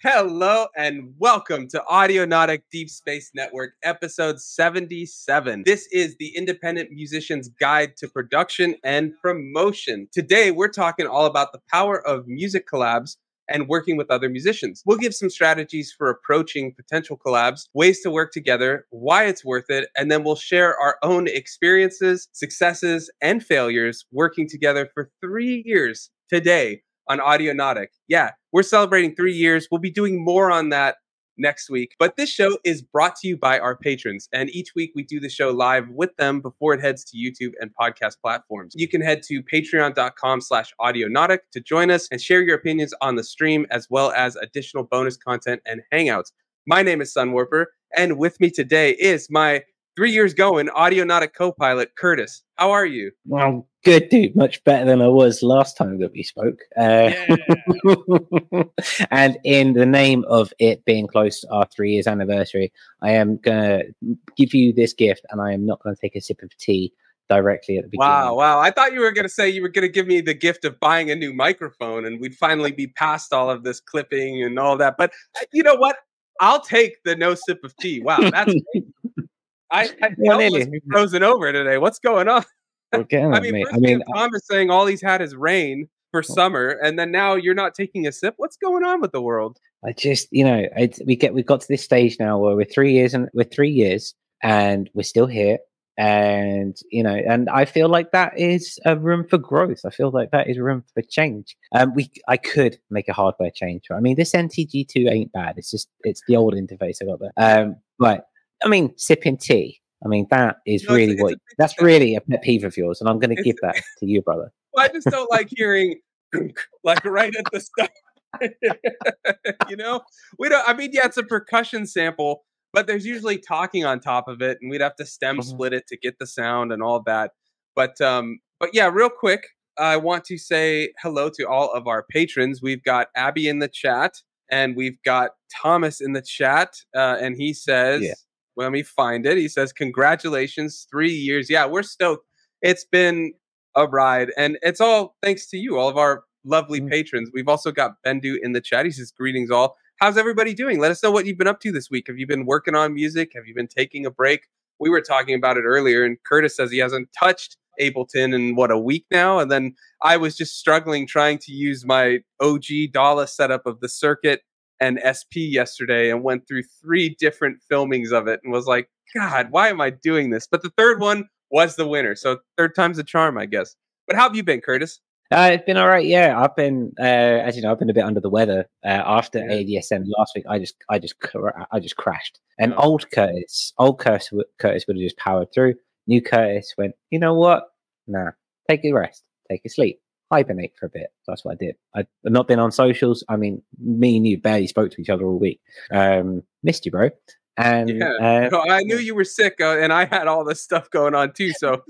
Hello and welcome to Audionautic Deep Space Network, episode 77. This is the Independent Musician's Guide to Production and Promotion. Today, we're talking all about the power of music collabs and working with other musicians. We'll give some strategies for approaching potential collabs, ways to work together, why it's worth it, and then we'll share our own experiences, successes, and failures working together for 3 years today on Audionautic. Yeah, we're celebrating 3 years. We'll be doing more on that next week. But this show is brought to you by our patrons. And each week we do the show live with them before it heads to YouTube and podcast platforms. You can head to patreon.com/audionautic to join us and share your opinions on the stream, as well as additional bonus content and hangouts. My name is Sunwarper, and with me today is my 3 years going Audionautic co-pilot, Curtis. How are you? Well, good, dude. Much better than I was last time that we spoke. Yeah. And in the name of it being close to our 3 years anniversary, I am going to give you this gift, and I am not going to take a sip of tea directly at the beginning. Wow. I thought you were going to say you were going to give me the gift of buying a new microphone, and we'd finally be past all of this clipping and all that. But you know what? I'll take the no sip of tea. Wow, that's great. I almost frozen over today. What's going on? Thomas saying all he's had is rain for summer, and then now you're not taking a sip. What's going on with the world? I just, we've got to this stage now where we're 3 years and we're still here, and and I feel like that is a room for growth. I feel like that is room for change. I could make a hardware change. I mean, this NTG2 ain't bad. It's the old interface I got there. But I mean, sipping tea. I mean, that is really that's really a pet peeve of yours, and I'm going to give that to you, brother. Well, I just don't like hearing like right at the start. We don't. I mean, yeah, it's a percussion sample, but there's usually talking on top of it, and we'd have to stem split it to get the sound and all that. But yeah, real quick, I want to say hello to all of our patrons. We've got Abby in the chat, and we've got Thomas in the chat, and he says. Yeah. Let me find it. He says, congratulations, 3 years. Yeah, we're stoked. It's been a ride, and it's all thanks to you, all of our lovely patrons. We've also got Bendu in the chat. He says, greetings all. How's everybody doing? Let us know what you've been up to this week. Have you been working on music? Have you been taking a break? We were talking about it earlier, and Curtis says he hasn't touched Ableton in, a week now? And then I was just struggling trying to use my OG DAW setup of the circuit and SP yesterday and went through 3 different filmings of it and was like, God, why am I doing this? But the third one was the winner. So third time's a charm, I guess. But how have you been, Curtis? It's been all right. Yeah, I've been, as you know, I've been a bit under the weather after ADSM last week. I just crashed. And old Curtis would have just powered through. New Curtis went, you know what? Nah, take a rest, take a sleep. Hibernate for a bit. That's what I did. I've not been on socials. I mean, me and you barely spoke to each other all week. Missed you, bro. And I knew you were sick, and I had all this stuff going on too. So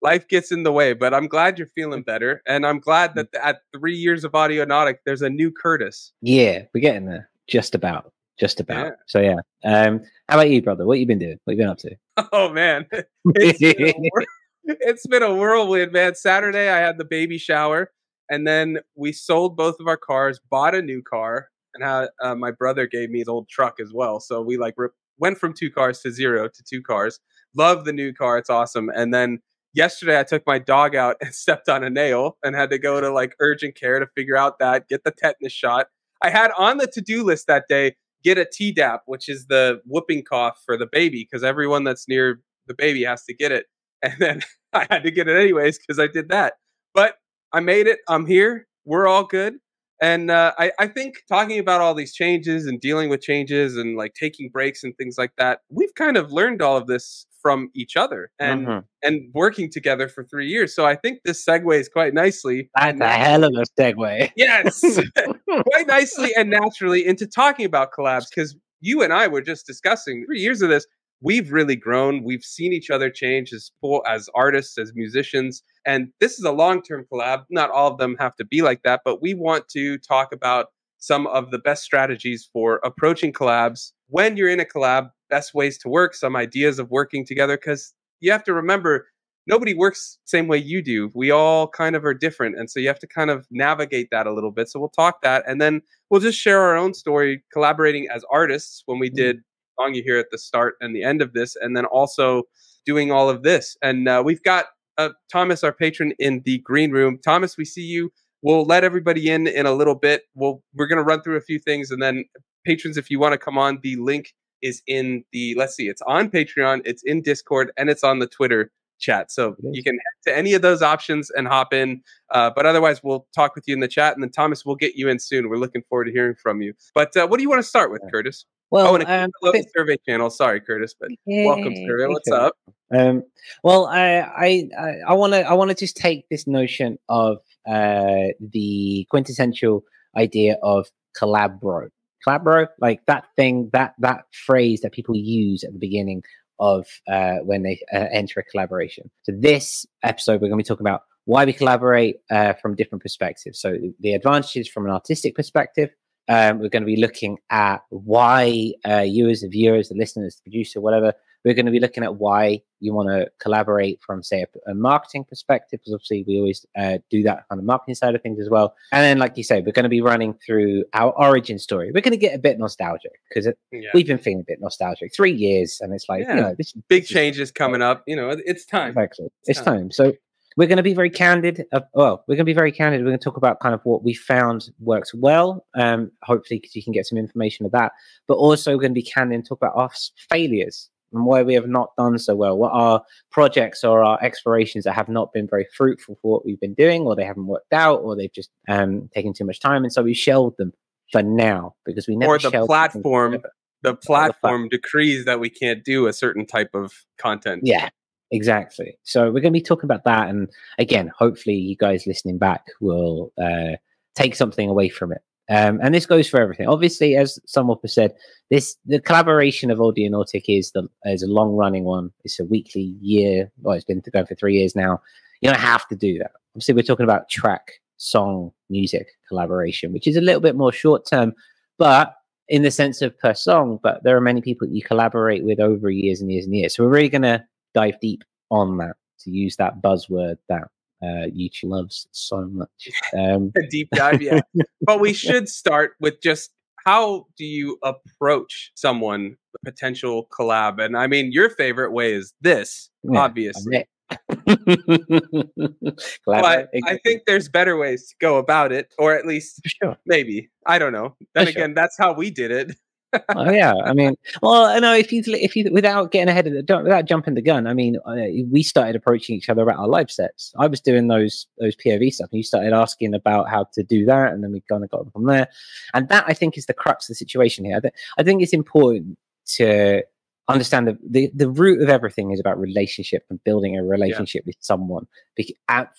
life gets in the way. But I'm glad you're feeling better, and I'm glad that at 3 years of Audionautic, there's a new Curtis. Yeah, we're getting there. Just about. Yeah. So yeah. How about you, brother? What you been doing? What you been up to? Oh man, it's been a whirlwind, man. Saturday, I had the baby shower, and then we sold both of our cars, bought a new car, and my brother gave me his old truck as well. So we went from 2 cars to 0 to 2 cars. Love the new car. It's awesome. And then yesterday, I took my dog out and stepped on a nail and had to go to urgent care to figure out get the tetanus shot. I had on the to-do list that day, get a Tdap, which is the whooping cough for the baby, because everyone that's near the baby has to get it. And then I had to get it anyways because I did that. But I made it. I'm here. We're all good. And I think talking about all these changes and dealing with changes and taking breaks and things like that, we've kind of learned all of this from each other and working together for 3 years. So I think this segues quite nicely. That's a hell of a segue. Yes. Quite nicely and naturally into talking about collabs, because you and I were just discussing 3 years of this. We've really grown. We've seen each other change as artists, as musicians. And this is a long-term collab. Not all of them have to be like that, but we want to talk about some of the best strategies for approaching collabs. When you're in a collab, best ways to work, some ideas of working together, because you have to remember nobody works same way you do. We all kind of are different, and so you have to kind of navigate that a little bit. So we'll talk that, and then we'll just share our own story, collaborating as artists when we did song you hear at the start and the end of this, and then also doing all of this. And we've got Thomas, our patron, in the green room. Thomas, we see you. We'll let everybody in a little bit. We're going to run through a few things, and then patrons, if you want to come on, the link is in the, let's see, it's on Patreon, it's in Discord, and it's on the Twitter chat. So you can head to any of those options and hop in. But otherwise, we'll talk with you in the chat, and then Thomas, we'll get you in soon. We're looking forward to hearing from you. But what do you want to start with, Curtis? Well, and the survey channel. Sorry, Curtis, but welcome, survey. What's up? Well, I want to just take this notion of the quintessential idea of collabro, like that thing, that phrase that people use at the beginning of when they enter a collaboration. So this episode, we're going to be talking about why we collaborate from different perspectives. So the advantages from an artistic perspective. We're going to be looking at why you as the viewers, the listeners, the producer, whatever, we're going to be looking at why you want to collaborate from, say, a marketing perspective, because obviously we always do that on the marketing side of things as well. And then, like you say, we're going to be running through our origin story. We're going to get a bit nostalgic because we've been feeling a bit nostalgic. 3 years, and it's like, this big changes coming up. It's time. Exactly. It's time. So we're going to be very candid. We're going to be very candid. We're going to talk about kind of what we found works well. Hopefully, because you can get some information of that. But also, we're going to be candid and talk about our failures and why we have not done so well. What are projects or our explorations that have not been very fruitful for what we've been doing, or they haven't worked out, or they've just taken too much time, and so we shelved them for now because we never. Or the platform. The platform decrees that we can't do a certain type of content. Yeah. Exactly. So we're going to be talking about that. And again, hopefully you guys listening back will take something away from it. And this goes for everything. Obviously, as Sunwarper said, the collaboration of Audionautic is a long-running one. It's a weekly year. Well, it's been going for 3 years now. You don't have to do that. Obviously, we're talking about track, song, music collaboration, which is a little bit more short-term, but in the sense of per song. But there are many people that you collaborate with over years and years and years. So we're really going to dive deep on that, to use that buzzword that YouTube loves so much. A deep dive, yeah. But we should start with just how do you approach someone, a potential collab? And I mean, your favorite way is this, obviously. But I think there's better ways to go about it, or at least maybe. I don't know. Then again, that's how we did it. Oh yeah, I mean, well, I know if you without getting ahead of without jumping the gun, I mean, we started approaching each other about our live sets. I was doing those POV stuff, and you started asking about how to do that, and then we kind of got from there. And that, I think, is the crux of the situation here. I think it's important to understand the root of everything is about relationship and building a relationship with someone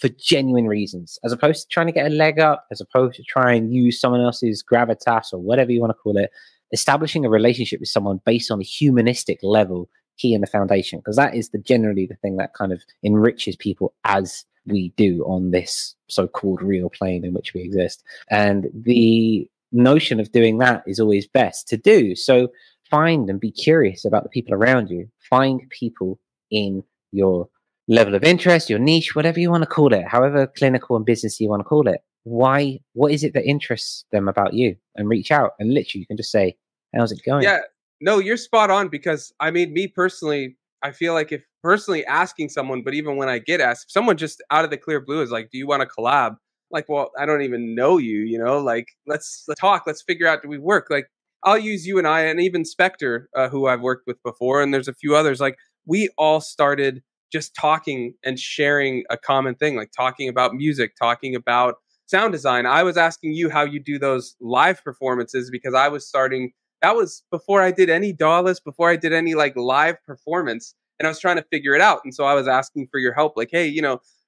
for genuine reasons, as opposed to trying to get a leg up, as opposed to try and use someone else's gravitas or whatever you want to call it. Establishing a relationship with someone based on a humanistic level, key in the foundation, because that is generally the thing that kind of enriches people as we do on this so-called real plane in which we exist. And the notion of doing that is always best to do. So find and be curious about the people around you. Find people in your level of interest, your niche, whatever you want to call it, however clinical and businessy you want to call it. What is it that interests them about you? And reach out, and literally you can just say, how's it going? Yeah, no, you're spot on, because I mean, me personally, I feel like if personally asking someone, but even when I get asked, if someone just out of the clear blue is like, do you want to collab? Like, well, I don't even know you, like, let's talk, let's figure out, do we work? Like, I'll use you and I, and even Spectre, who I've worked with before, and there's a few others, like, we all started just talking and sharing a common thing, like talking about music, talking about sound design. I was asking you how you do those live performances, because I was starting, that was before I did any DAWless, before I did any like live performance, and I was trying to figure it out. And so I was asking for your help, like, hey,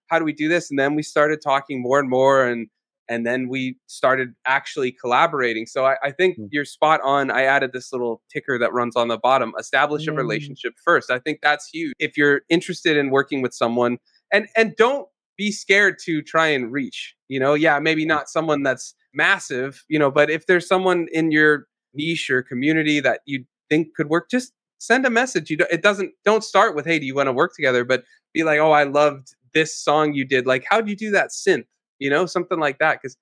how do we do this? And then we started talking more and more, and then we started actually collaborating. So I think you're spot on. I added this little ticker that runs on the bottom, establish a relationship first. I think that's huge. If you're interested in working with someone, and don't be scared to try and reach, maybe not someone that's massive, but if there's someone in your niche or community that you think could work, just send a message. Don't start with, hey, do you want to work together? But be like, oh, I loved this song you did. Like, how'd you do that synth? You know, something like that. Because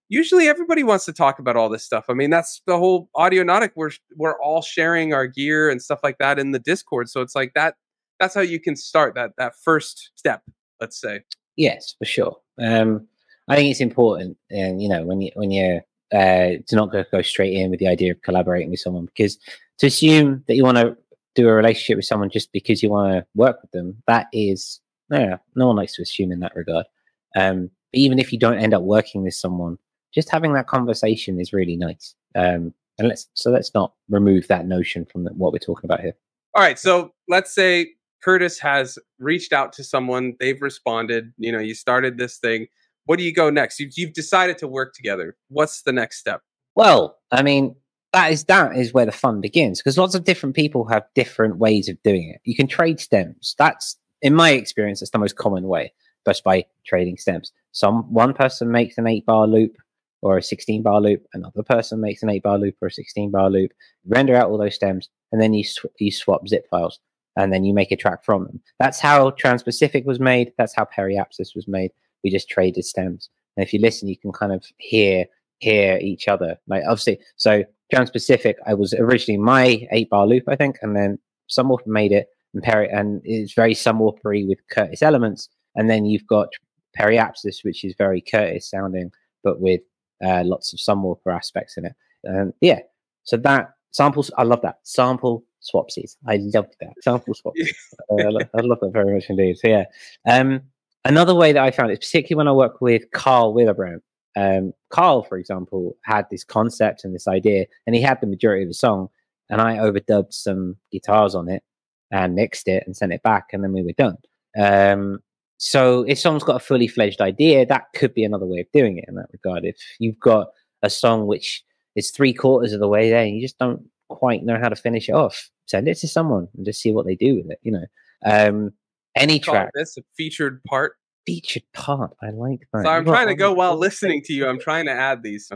usually everybody wants to talk about all this stuff. I mean, that's the whole Audionautic. We're all sharing our gear and stuff like that in the Discord. So it's like that's how you can start that first step, let's say. Yes, for sure. I think it's important, and you know, when you're to not go straight in with the idea of collaborating with someone, because to assume that you want to do a relationship with someone just because you want to work with them, that is no one likes to assume in that regard. But even if you don't end up working with someone, just having that conversation is really nice. And let's not remove that notion from what we're talking about here. All right, so let's say Curtis has reached out to someone, they've responded, you know, you started this thing. What do you go next? You've decided to work together. What's the next step? Well, I mean, that is where the fun begins, because lots of different people have different ways of doing it. You can trade stems. That's, in my experience, that's the most common way, just by trading stems. One person makes an 8-bar loop or a 16-bar loop. Another person makes an 8-bar loop or a 16-bar loop. Render out all those stems, and then you swap zip files, and then you make a track from them. That's how Trans-Pacific was made. That's how Periapsis was made. We just traded stems. And if you listen, you can kind of hear each other. Like, obviously, so Trans-Pacific, I was originally my 8-bar loop, I think, and then Sunwarper made it, and it's very Sunwarpery with Curtis elements. And then you've got Periapsis, which is very Curtis sounding, but with lots of Sunwarper aspects in it. Yeah, so that samples, I love that. Sample swapsies. I love that. Sample swapsies. I love that very much indeed. So yeah. Another way that I found it, particularly when I work with Carl Willebrand. Carl, for example, had this concept and this idea, and he had the majority of the song, and I overdubbed some guitars on it and mixed it and sent it back, and then we were done. So if someone's got a fully fledged idea, that could be another way of doing it in that regard. If you've got a song which is 3/4 of the way there, and you just don't quite know how to finish it off, send it to someone and just see what they do with it. You know, any track. This a featured part. Featured part. I like that. So I'm trying to go while listening to you. I'm trying to add these.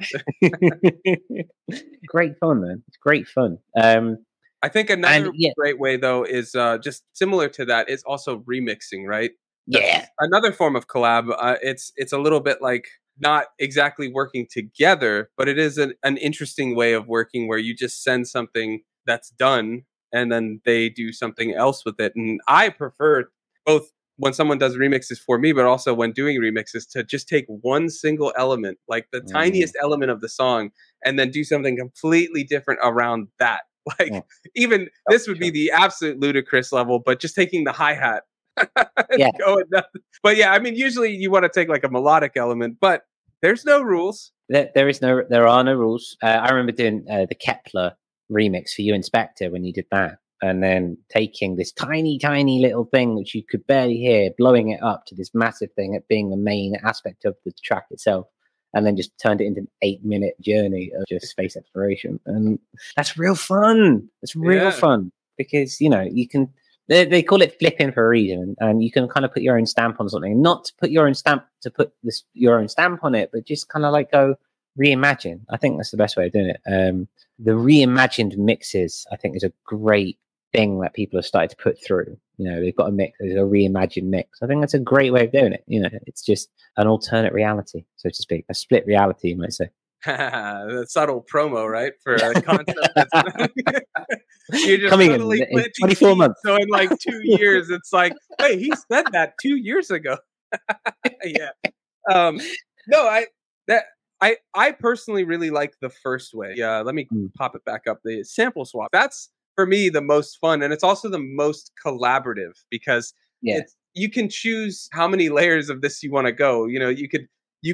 Great fun, man. It's great fun. I think another great way, though, is just similar to that is also remixing, right? Yeah. Another form of collab. It's a little bit like not exactly working together, but it is an interesting way of working where you just send something that's done and then they do something else with it. And I prefer both when someone does remixes for me, but also when doing remixes, to just take one single element, like the tiniest element of the song, and then do something completely different around that. Like even this would be the absolute ludicrous level, but just taking the hi-hat. But yeah, I mean, usually you want to take like a melodic element, but there's no rules. There are no rules. I remember doing the Kepler remix for You Inspector when you did that. And then taking this tiny, tiny little thing, which you could barely hear, blowing it up to this massive thing at being the main aspect of the track itself, and then just turned it into an 8-minute journey of just space exploration. And that's real fun. It's real fun because, you know, you can, they call it flipping for a reason, and you can kind of put your own stamp on something, not to put your own stamp, your own stamp on it, but just kind of like go reimagine. I think that's the best way of doing it. The reimagined mixes, I think, is a great thing that people have started to put through. You know, they've got a mix, there's a reimagined mix. I think that's a great way of doing it. You know, it's just an alternate reality, so to speak, a split reality, you might say. The subtle promo, right? For a concept that's you're just coming in 24 months. So in like 2 years, it's like, wait, he said that 2 years ago. Yeah. No, I personally really like the first way. Yeah, let me pop it back up. The sample swap. That's for me the most fun, and it's also the most collaborative because you can choose how many layers of this you want to go. You know, you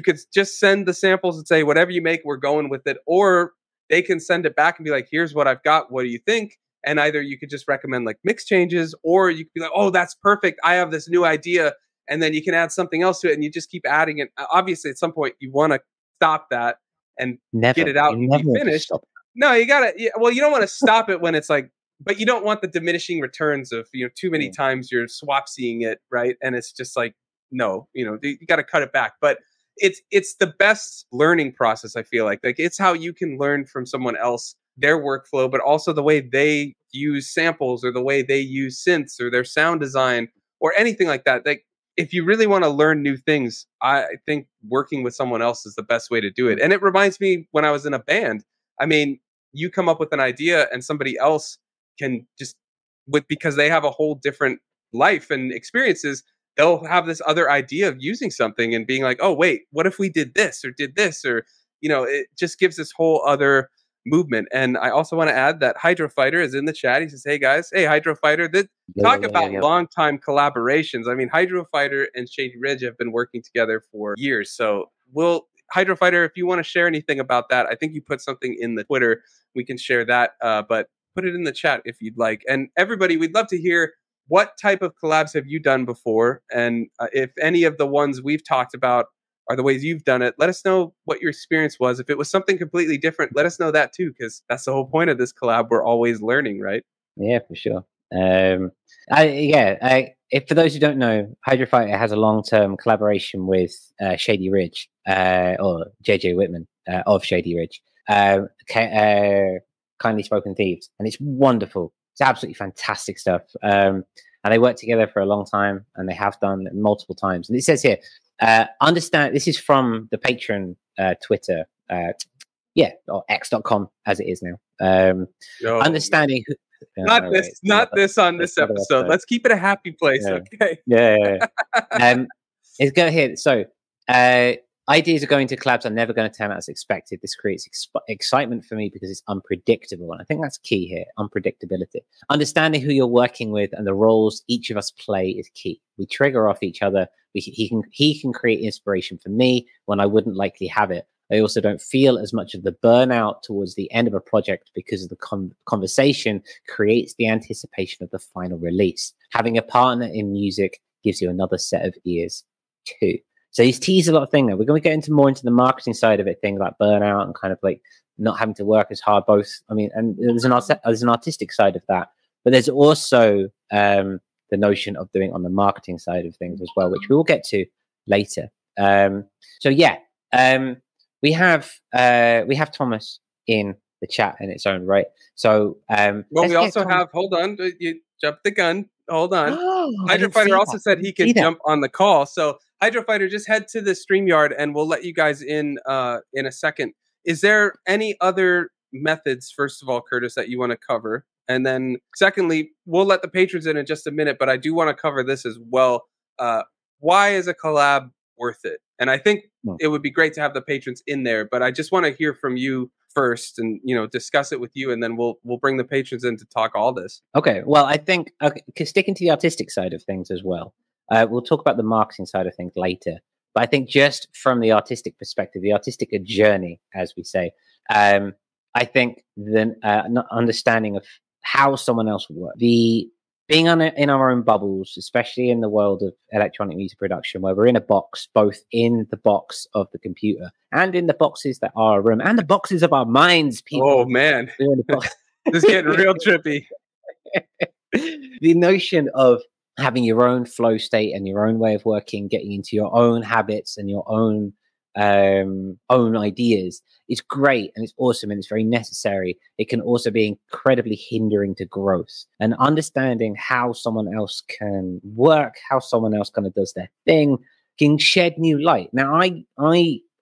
could just send the samples and say, whatever you make, we're going with it, or they can send it back and be like, here's what I've got, what do you think? And either you could just recommend like mix changes, or you could be like, oh, that's perfect, I have this new idea, and then you can add something else to it, and you just keep adding it. Obviously at some point you want to stop that and get it out and be finished. No, you gotta. Well, you don't want to stop it when it's like, but you don't want the diminishing returns of, you know, too many times you're swapsying it, right? And it's just like, no, you know, you got to cut it back. But it's the best learning process. I feel like it's how you can learn from someone else their workflow, but also the way they use samples or the way they use synths or their sound design or anything like that. Like, if you really want to learn new things, I think working with someone else is the best way to do it. And it reminds me when I was in a band. I mean, you come up with an idea and somebody else can just because they have a whole different life and experiences, they'll have this other idea of using something and being like, oh wait, what if we did this or did this? Or, it just gives this whole other movement. And I also want to add that Hydrofighter is in the chat. He says, hey guys, hey Hydrofighter, talk about long time collaborations. I mean, Hydrofighter and Shady Ridge have been working together for years. So Hydrofighter, if you want to share anything about that, I think you put something in the Twitter. We can share that, but put it in the chat if you'd like. And everybody, we'd love to hear what type of collabs have you done before? And if any of the ones we've talked about are the ways you've done it, let us know what your experience was. If it was something completely different, let us know that too, because that's the whole point of this collab. We're always learning, right? Yeah, for sure. If for those who don't know, Hydrofighter has a long-term collaboration with Shady Ridge, or JJ Whitman of Shady Ridge, Kindly Spoken Thieves, and it's wonderful. It's absolutely fantastic stuff. And they work together for a long time, and they have done multiple times. And it says here, understand, this is from the Patreon Twitter, or x.com as it is now. Understanding who, not this on this episode. Let's keep it a happy place, okay? Let's go here. So, ideas are going to collabs are never going to turn out as expected. This creates excitement for me because it's unpredictable. And I think that's key here, unpredictability. Understanding who you're working with and the roles each of us play is key. We trigger off each other. He can create inspiration for me when I wouldn't likely have it. I also don't feel as much of the burnout towards the end of a project because of the conversation creates the anticipation of the final release. Having a partner in music gives you another set of ears too. So he's teased a lot of things there. We're going to get more into the marketing side of it, things like burnout and kind of like not having to work as hard. Both, I mean, and there's an artistic side of that, but there's also the notion of doing on the marketing side of things as well, which we will get to later. We have Thomas in the chat in its own right. So we also have. Hold on, you jumped the gun. Hold on. Hydrofighter also said he can jump on the call. So Hydrofighter, just head to the StreamYard and we'll let you guys in a second. Is there any other methods, first of all, Curtis, that you want to cover? And then secondly, we'll let the patrons in just a minute, but I do want to cover this as well. Why is a collab worth it? And I think it would be great to have the patrons in there, but I just want to hear from you first and, discuss it with you. And then we'll bring the patrons in to talk all this. Okay. Well, I think sticking to the artistic side of things as well. We'll talk about the marketing side of things later, but I think just from the artistic perspective, the artistic journey, as we say, I think the understanding of how someone else would work, being in our own bubbles, especially in the world of electronic music production, where we're in a box, both in the box of the computer and in the boxes that are our room and the boxes of our minds, people. Oh, man. This is getting real trippy. The notion of having your own flow state and your own way of working, getting into your own habits and your own ideas is great and it's awesome and it's very necessary. It can also be incredibly hindering to growth, and understanding how someone else can work, how someone else kind of does their thing, can shed new light. Now,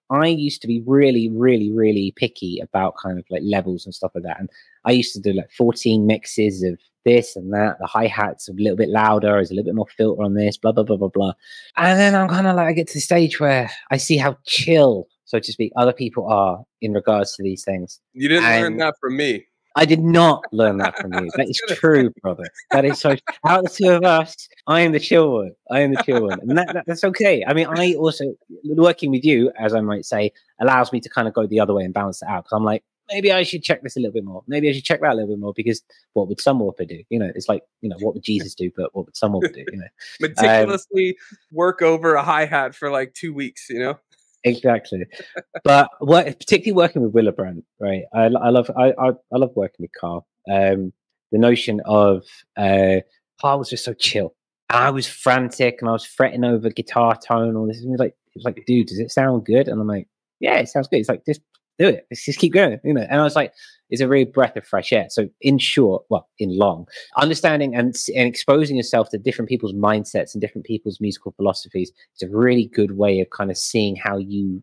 I used to be really, really, really picky about kind of like levels and stuff like that. And I used to do like 14 mixes of this and that. The hi-hats a little bit louder, there's a little bit more filter on this, blah, blah, blah, blah, blah. And then I'm kind of like, I get to the stage where I see how chill, so to speak, other people are in regards to these things. You didn't learn that from me. I did not learn that from you. That is true, brother. That is so. Out of the two of us, I am the chill one. And that's okay. I mean, I also, working with you, as I might say, allows me to kind of go the other way and balance it out. Because I'm like, maybe I should check this a little bit more. Maybe I should check that a little bit more, because what would Sunwarper do? It's like, what would Jesus do? But what would Sunwarper do? Meticulously work over a hi-hat for like 2 weeks, Exactly. But particularly working with Willibrand, right? I love working with Carl. The notion of Carl was just so chill. And I was frantic and I was fretting over guitar tone, all this. And he was like, dude, does it sound good? And I'm like, yeah, it sounds good. It's like, just do it. Let's just keep going, And I was like, is a real breath of fresh air. So in short, well, in long, understanding and exposing yourself to different people's mindsets and different people's musical philosophies is a really good way of kind of seeing how you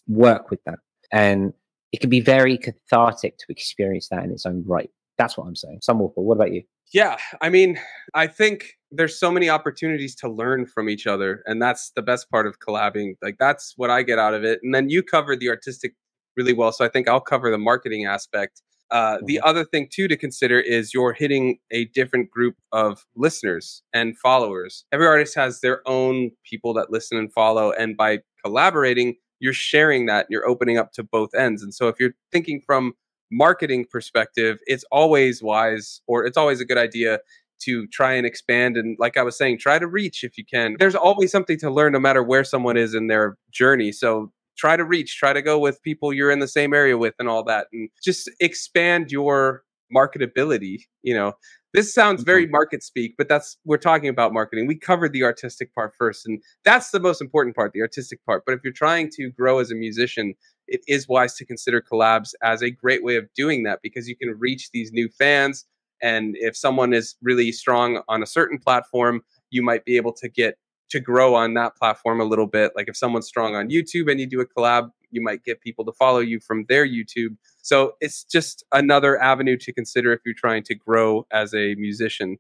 work with them. And it can be very cathartic to experience that in its own right. That's what I'm saying. Sunwarper, what about you? Yeah, I mean, I think there's so many opportunities to learn from each other, and that's the best part of collabing. Like, that's what I get out of it. And then you covered the artistic really well, so I think I'll cover the marketing aspect. The other thing too to consider is you're hitting a different group of listeners and followers. Every artist has their own people that listen and follow, and by collaborating, you're sharing that, you're opening up to both ends. And so if you're thinking from marketing perspective, it's always wise, or it's always a good idea to try and expand. And like I was saying, try to reach if you can. There's always something to learn no matter where someone is in their journey. So try to reach, try to go with people you're in the same area with and all that, and just expand your marketability. You know, this sounds very market speak, but we're talking about marketing. We covered the artistic part first, and that's the most important part, the artistic part. But if you're trying to grow as a musician, it is wise to consider collabs as a great way of doing that, because you can reach these new fans. And if someone is really strong on a certain platform, you might be able to get to grow on that platform a little bit. Like if someone's strong on YouTube and you do a collab, you might get people to follow you from their YouTube. So it's just another avenue to consider if you're trying to grow as a musician.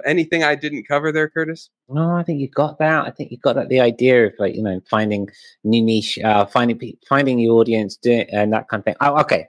Anything I didn't cover there, Curtis? No, I think you got that. I think you got that. The idea of, like, you know, finding new niche, finding your audience, and that kind of thing. Oh, okay.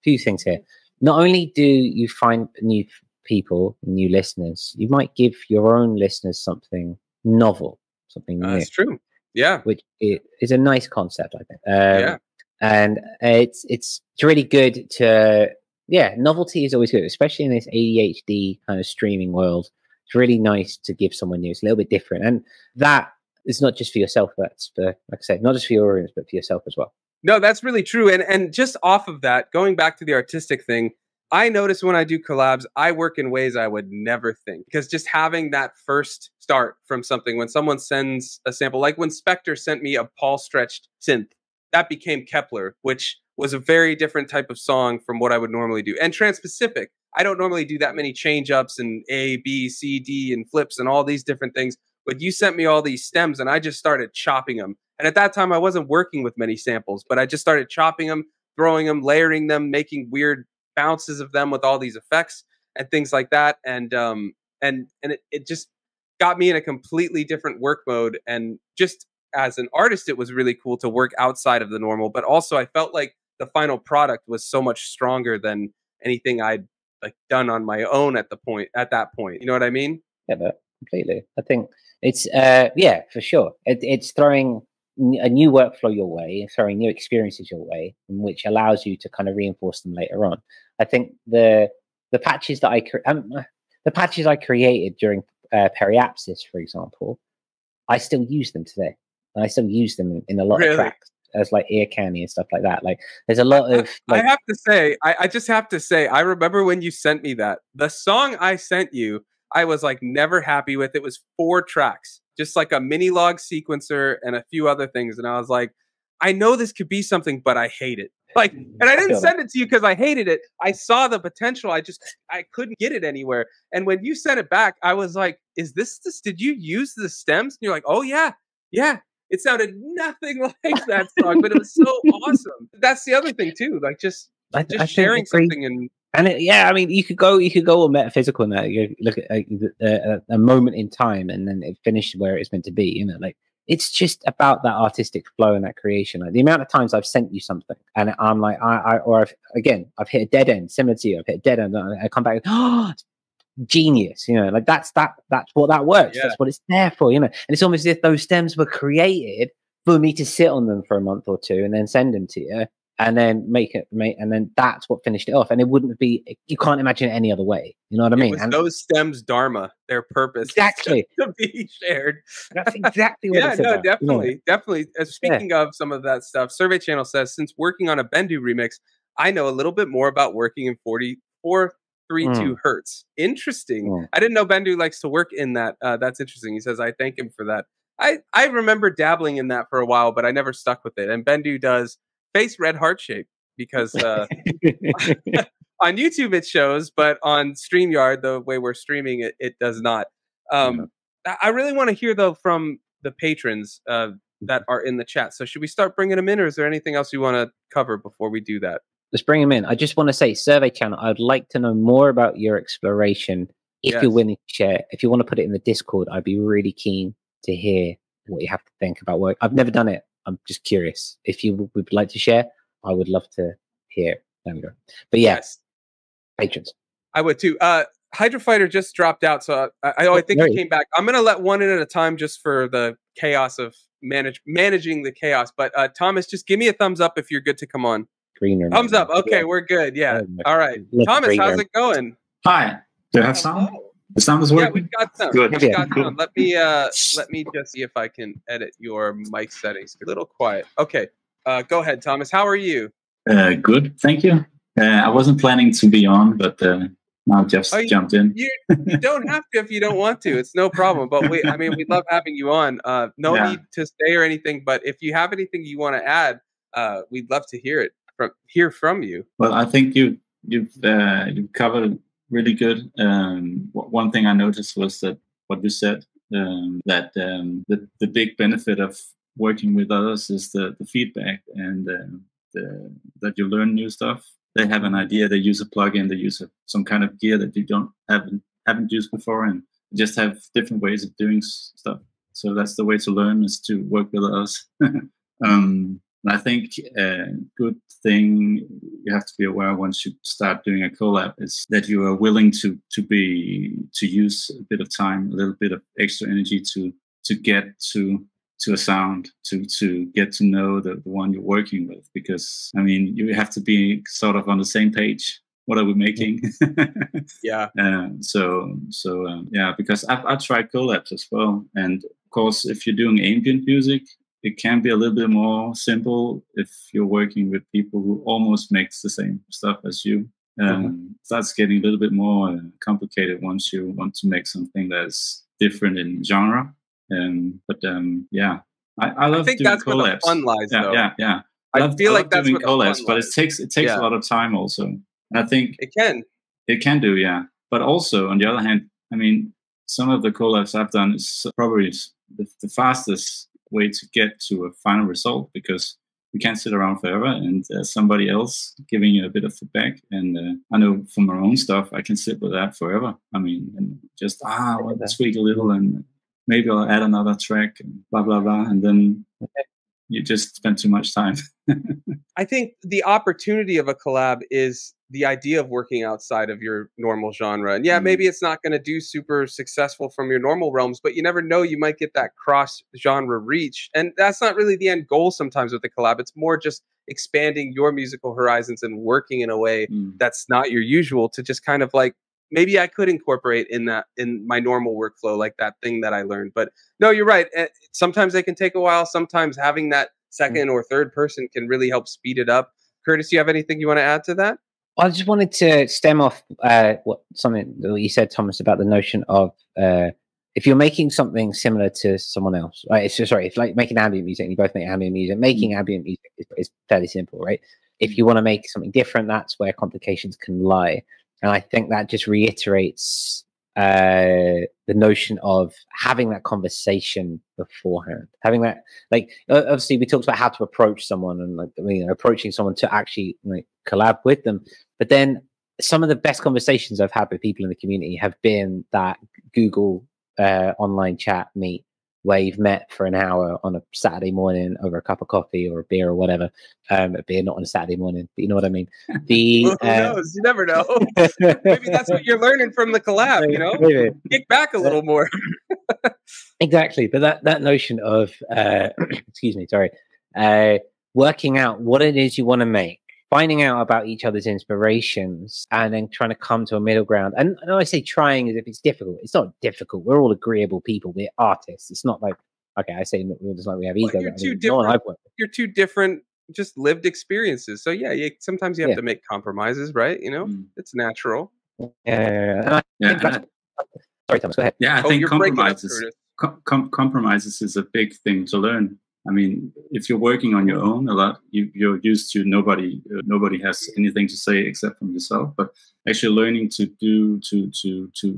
Few things here. Not only do you find new people, new listeners, you might give your own listeners something novel, something new. That's true. Yeah, which is a nice concept, I think. Yeah, and it's really good to. Yeah, novelty is always good, especially in this ADHD kind of streaming world. It's really nice to give someone new. It's a little bit different. And that is not just for yourself, that's for, like I said, not just for your audience, but for yourself as well. No, that's really true. And just off of that, going back to the artistic thing, I notice when I do collabs, I work in ways I would never think. Because just having that first start from something, when someone sends a sample, like when Spectre sent me a Paul stretched synth, that became Kepler, which was a very different type of song from what I would normally do. And Trans-Pacific, I don't normally do that many change-ups and A, B, C, D, and flips and all these different things. But you sent me all these stems, and I just started chopping them. And at that time, I wasn't working with many samples, but I just started chopping them, throwing them, layering them, making weird bounces of them with all these effects and things like that. And it just got me in a completely different work mode. And just as an artist, it was really cool to work outside of the normal. But also, I felt like the final product was so much stronger than anything I'd like done on my own at that point. You know what I mean? Yeah, but completely. I think it's yeah, for sure. It's throwing a new workflow your way, throwing new experiences your way, which allows you to kind of reinforce them later on. I think the patches that I created during Periapsis, for example, I still use them today. And I still use them in a lot of tracks as like ear candy and stuff like that. Like there's a lot of I have to say, I just have to say, I remember when you sent me that. The song I sent you, I was like never happy with. It was 4 tracks, just like a mini log sequencer and a few other things. And I was like, I know this could be something, but I hate it. Like, and I didn't send it to you because I hated it. I saw the potential. I couldn't get it anywhere. And when you sent it back, I was like, is this, did you use the stems? And you're like, oh yeah. It sounded nothing like that song, but it was so awesome. That's the other thing too. Like just sharing something yeah, I mean, you could go all metaphysical now. You look at a moment in time, and then it finished where it's meant to be. You know, like it's just about that artistic flow and that creation. Like the amount of times I've sent you something, and I'm like, I've hit a dead end, similar to you. I've hit a dead end, and I come back, oh, genius. You know, like that's what that works. Yeah. That's what it's there for. You know, and it's almost as if those stems were created for me to sit on them for a month or two and then send them to you. And then and then that's what finished it off. And it wouldn't be, you can't imagine it any other way. You know what I mean? And those stems' dharma, their purpose, exactly, to be shared. That's exactly what it's about. Definitely. Speaking of some of that stuff, Survey Channel says, since working on a Bendu remix, I know a little bit more about working in 4432 hertz. Interesting. I didn't know Bendu likes to work in that. That's interesting. He says, I thank him for that. I remember dabbling in that for a while, but I never stuck with it. And Bendu does face red heart shape because on YouTube it shows, but on StreamYard, the way we're streaming it, it does not. I really want to hear though from the patrons that are in the chat. So should we start bringing them in, or is there anything else you want to cover before we do that? Let's bring them in. I just want to say, Survey Channel, I'd like to know more about your exploration. If you're willing to share, if you want to put it in the Discord, I'd be really keen to hear what you have to think about work. I've never done it. I'm just curious. If you would like to share, I would love to hear. There we go. But yes, patrons. I would too. Hydra Fighter just dropped out, so I think he came back. I'm going to let one in at a time just for the chaos of managing the chaos. But Thomas, just give me a thumbs up if you're good to come on. Green room. Thumbs up. Okay, we're good. Yeah. All right. Thomas, how's it going? Hi. Do you have sound? The sound is working? Yeah, we've got sound. Good. We've got sound. Let me just see if I can edit your mic settings. A little quiet. Okay. Go ahead, Thomas. How are you? Good. Thank you. I wasn't planning to be on, but now just jumped in. You don't have to if you don't want to. It's no problem. But we love having you on. No need to stay or anything. But if you have anything you want to add, we'd love to hear from you. Well, I think you've covered really good. One thing I noticed was that what you said, that the big benefit of working with others is the feedback and that you learn new stuff. They have an idea, they use a plugin, they use some kind of gear that you haven't used before, and just have different ways of doing stuff. So that's the way to learn, is to work with us. I think a good thing you have to be aware of once you start doing a collab is that you are willing to use a bit of time, a little bit of extra energy to get to a sound, to get to know the one you're working with, because I mean you have to be sort of on the same page. What are we making? Yeah. Because I tried collabs as well, and of course if you're doing ambient music, it can be a little bit more simple if you're working with people who almost makes the same stuff as you. That's getting a little bit more complicated once you want to make something that's different in genre. I love doing that's collabs. Where the fun lies, though. Yeah. I feel like that's doing what collabs, but it takes a lot of time also. And I think it can do, yeah. But also on the other hand, I mean, some of the collabs I've done is probably the fastest way to get to a final result, because you can't sit around forever and somebody else giving you a bit of feedback. And I know from my own stuff, I can sit with that forever. I mean, and just let's tweak a little, and maybe I'll add another track, and blah blah blah, and then you just spend too much time. I think the opportunity of a collab is the idea of working outside of your normal genre. And maybe it's not going to do super successful from your normal realms, but you never know, you might get that cross genre reach. And that's not really the end goal sometimes with the collab. It's more just expanding your musical horizons and working in a way that's not your usual, to just kind of like, maybe I could incorporate in my normal workflow, like that thing that I learned. But no, you're right. Sometimes they can take a while. Sometimes having that second or third person can really help speed it up. Curtis, you have anything you want to add to that? I just wanted to stem off something that you said, Thomas, about the notion of if you're making something similar to someone else, right? It's like making ambient music, and you both make ambient music. Making ambient music is fairly simple, right? If you want to make something different, that's where complications can lie. And I think that just reiterates the notion of having that conversation beforehand. Having that, like, obviously we talked about how to approach someone, and like, approaching someone to actually collab with them. But then some of the best conversations I've had with people in the community have been that Google online chat meet, where you've met for an hour on a Saturday morning over a cup of coffee or a beer or whatever. A beer, not on a Saturday morning, but you know what I mean. Who knows? You never know. Maybe that's what you're learning from the collab, Maybe. Kick back a little more. Exactly. But that notion of, excuse me, sorry, working out what it is you want to make, finding out about each other's inspirations, and then trying to come to a middle ground. And I say trying as if it's difficult. It's not difficult. We're all agreeable people. We're artists. It's not like, okay, I say it's like we have ego. You're two different, just lived experiences. So sometimes you have to make compromises, right? It's natural. Sorry, Thomas, go ahead. Yeah, I think compromises is a big thing to learn. I mean, if you're working on your own a lot, you're used to nobody has anything to say except from yourself. But actually learning to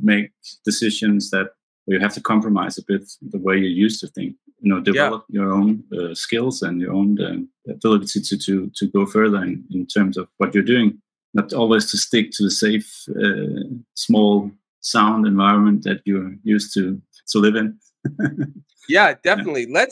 make decisions that where you have to compromise a bit the way you used to think. Develop your own skills and your own ability to go further in terms of what you're doing. Not always to stick to the safe, small sound environment that you're used to live in. Yeah, definitely. Yeah.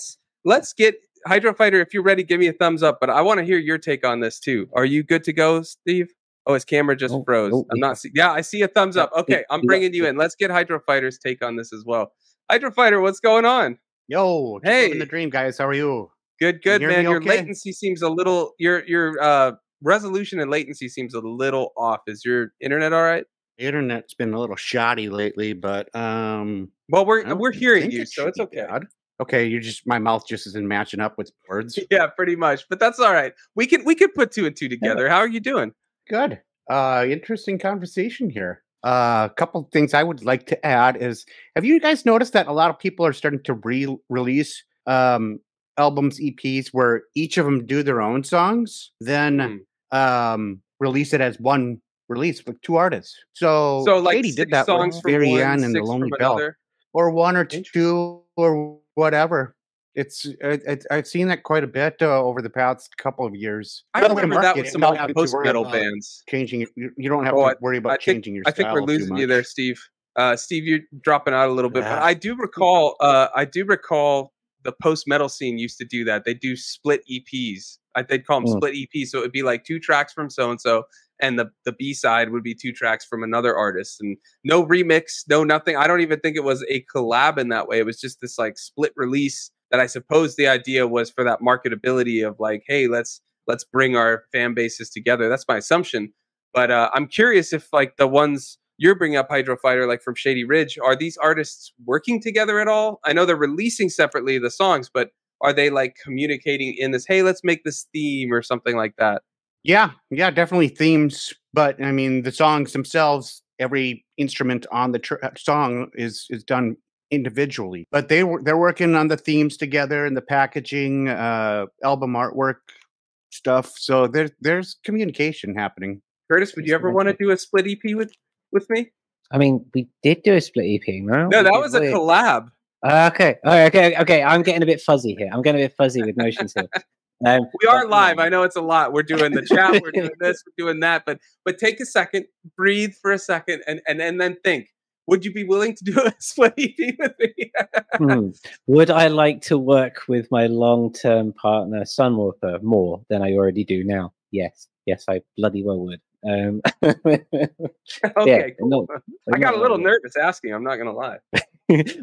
Let's get Hydrofighter. If you're ready, give me a thumbs up. But I want to hear your take on this too. Are you good to go, Steve? Oh, his camera just froze. I'm not. Yeah, I see a thumbs up. Okay, I'm bringing you in. Let's get Hydrofighter's take on this as well. Hydrofighter, what's going on? Yo, just living the dream, guys. How are you? Good, man. Your latency seems a little. Your resolution and latency seems a little off. Is your internet all right? The internet's been a little shoddy lately, but well, we're hearing you, so it's okay. Okay, my mouth just isn't matching up with words. Yeah, pretty much. But that's all right. We can put two and two together. How are you doing? Good. Interesting conversation here. A couple of things I would like to add is, have you guys noticed that a lot of people are starting to release albums, EPs, where each of them do their own songs, then release it as one release with two artists. So like Katie did that with Marianne and The Lonely Bell, or one or two or whatever. I've seen that quite a bit over the past couple of years. I remember that with some post-metal bands. Changing it, you don't have to worry about changing your style. I think we're losing you there, Steve. Steve, you're dropping out a little bit. But I do recall the post-metal scene used to do that. They do split EPs. They'd call them split EPs. So it'd be like 2 tracks from so-and-so, and the B-side would be 2 tracks from another artist. And no remix, no nothing. I don't even think it was a collab in that way. It was just this like split release that I suppose the idea was for that marketability of like, hey, let's bring our fan bases together. That's my assumption. But I'm curious if like the ones you're bringing up, Hydrofighter, like from Shady Ridge, are these artists working together at all? I know they're releasing separately the songs, but are they like communicating in this, hey, let's make this theme or something like that? Yeah, definitely themes. But I mean, the songs themselves, every instrument on the song is done individually. But they're working on the themes together and the packaging, album artwork stuff. So there's communication happening. Curtis, would you ever want to do a split EP with me? I mean, we did do a split EP, no? No, that was a collab. Okay. Okay. I'm getting a bit fuzzy here. I'm getting a bit fuzzy with notions here. We are live. I know it's a lot. We're doing the chat. We're doing this. We're doing that. But take a second, breathe for a second, and then think. Would you be willing to do a split EP with me? Would I like to work with my long-term partner, Sunwarper, more than I already do now? Yes, I bloody well would. Okay, cool. I got a little nervous asking. I'm not going to lie.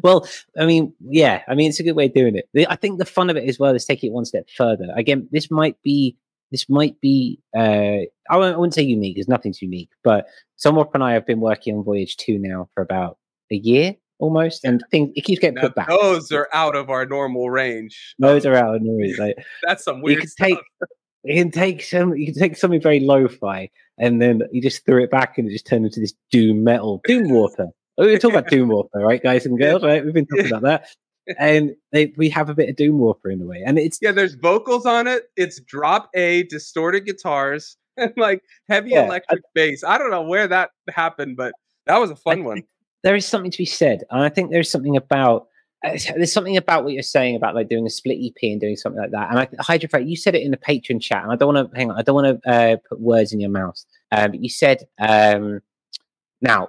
Well, I mean, it's a good way of doing it. I think the fun of it as well is taking it one step further. Again, this might be. I wouldn't say unique, because nothing's unique. But Sunwarper and I have been working on Voyage 2 now for about a year almost, and it keeps getting put back. Those are out of our normal range. Those are out of noise. Like, that's some weird stuff. You can take something very lo-fi, and then you just throw it back, and it just turned into this doom warper. We're talking about doom warper, right, guys and girls? Right, we've been talking about that. And we have a bit of doom warper in the way, and there's vocals on it. It's drop A, distorted guitars, and like heavy electric bass. I don't know where that happened, but that was a fun one. There is something to be said, and I think there's something about what you're saying about like doing a split EP and doing something like that. And Hydrofighter, you said it in the Patreon chat, and I don't want to put words in your mouth. But you said now.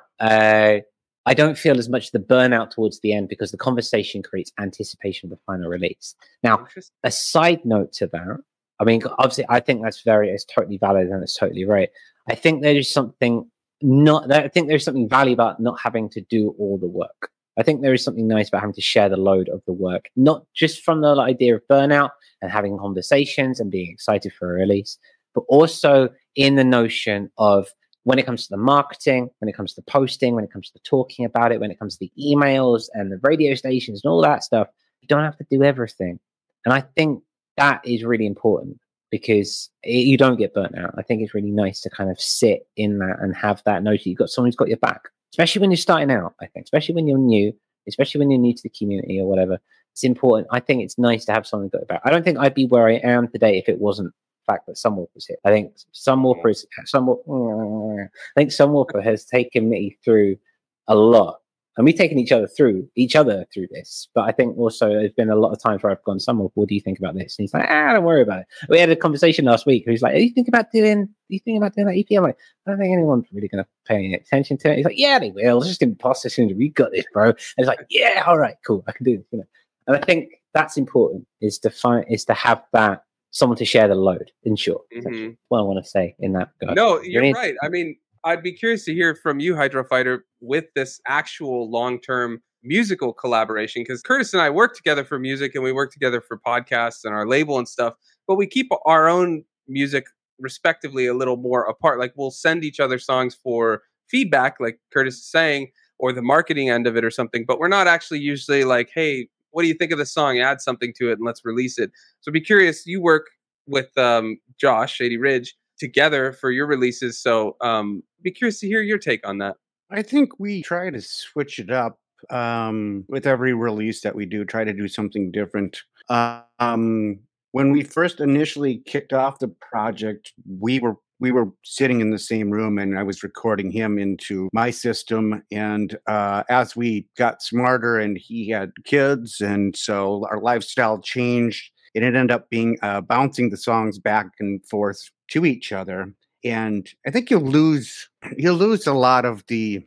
I don't feel as much the burnout towards the end because the conversation creates anticipation of the final release. Now, a side note to that, I mean, obviously, I think it's totally valid and it's totally right. I think there's something valuable about not having to do all the work. I think there is something nice about having to share the load of the work, not just from the idea of burnout and having conversations and being excited for a release, but also in the notion of when it comes to the marketing, when it comes to posting, when it comes to talking about it, when it comes to the emails and the radio stations and all that stuff, you don't have to do everything. And I think that is really important because you don't get burnt out. I think it's really nice to kind of sit in that and have that notion. You've got someone who's got your back, especially when you're starting out, I think, especially when you're new to the community or whatever. it's important. I think it's nice to have someone to go about. I don't think I'd be where I am today if it wasn't the fact that Sunwarper was here. I think Sunwarper has taken me through a lot. And we've taken each other through this. But I think also there's been a lot of times where I've gone, Sunwarper, what do you think about this? And he's like, don't worry about it. We had a conversation last week where he's like, are you thinking about doing that EP? I'm like, I don't think anyone's really going to pay any attention to it. He's like, yeah, they will. Let's just do imposter syndrome. You got this, bro. And it's like, yeah, all right, cool. I can do this. You know? And I think that's important, is to have that someone to share the load, in short. Mm-hmm. What I want to say in that regard. No, you're right. I mean, I'd be curious to hear from you, Hydrofighter, with this actual long-term musical collaboration, because Curtis and I work together for music and we work together for podcasts and our label and stuff, but we keep our own music respectively a little more apart. Like, we'll send each other songs for feedback, like Curtis is saying, or the marketing end of it or something, but we're not actually usually like, hey, what do you think of the song? Add something to it and let's release it. So be curious, you work with Josh, Shady Ridge, together for your releases. So be curious to hear your take on that. I think we try to switch it up with every release that we do, try to do something different. When we first initially kicked off the project, we were sitting in the same room and I was recording him into my system. And as we got smarter and he had kids, and so our lifestyle changed, it ended up being bouncing the songs back and forth to each other. And I think you'll lose a lot of the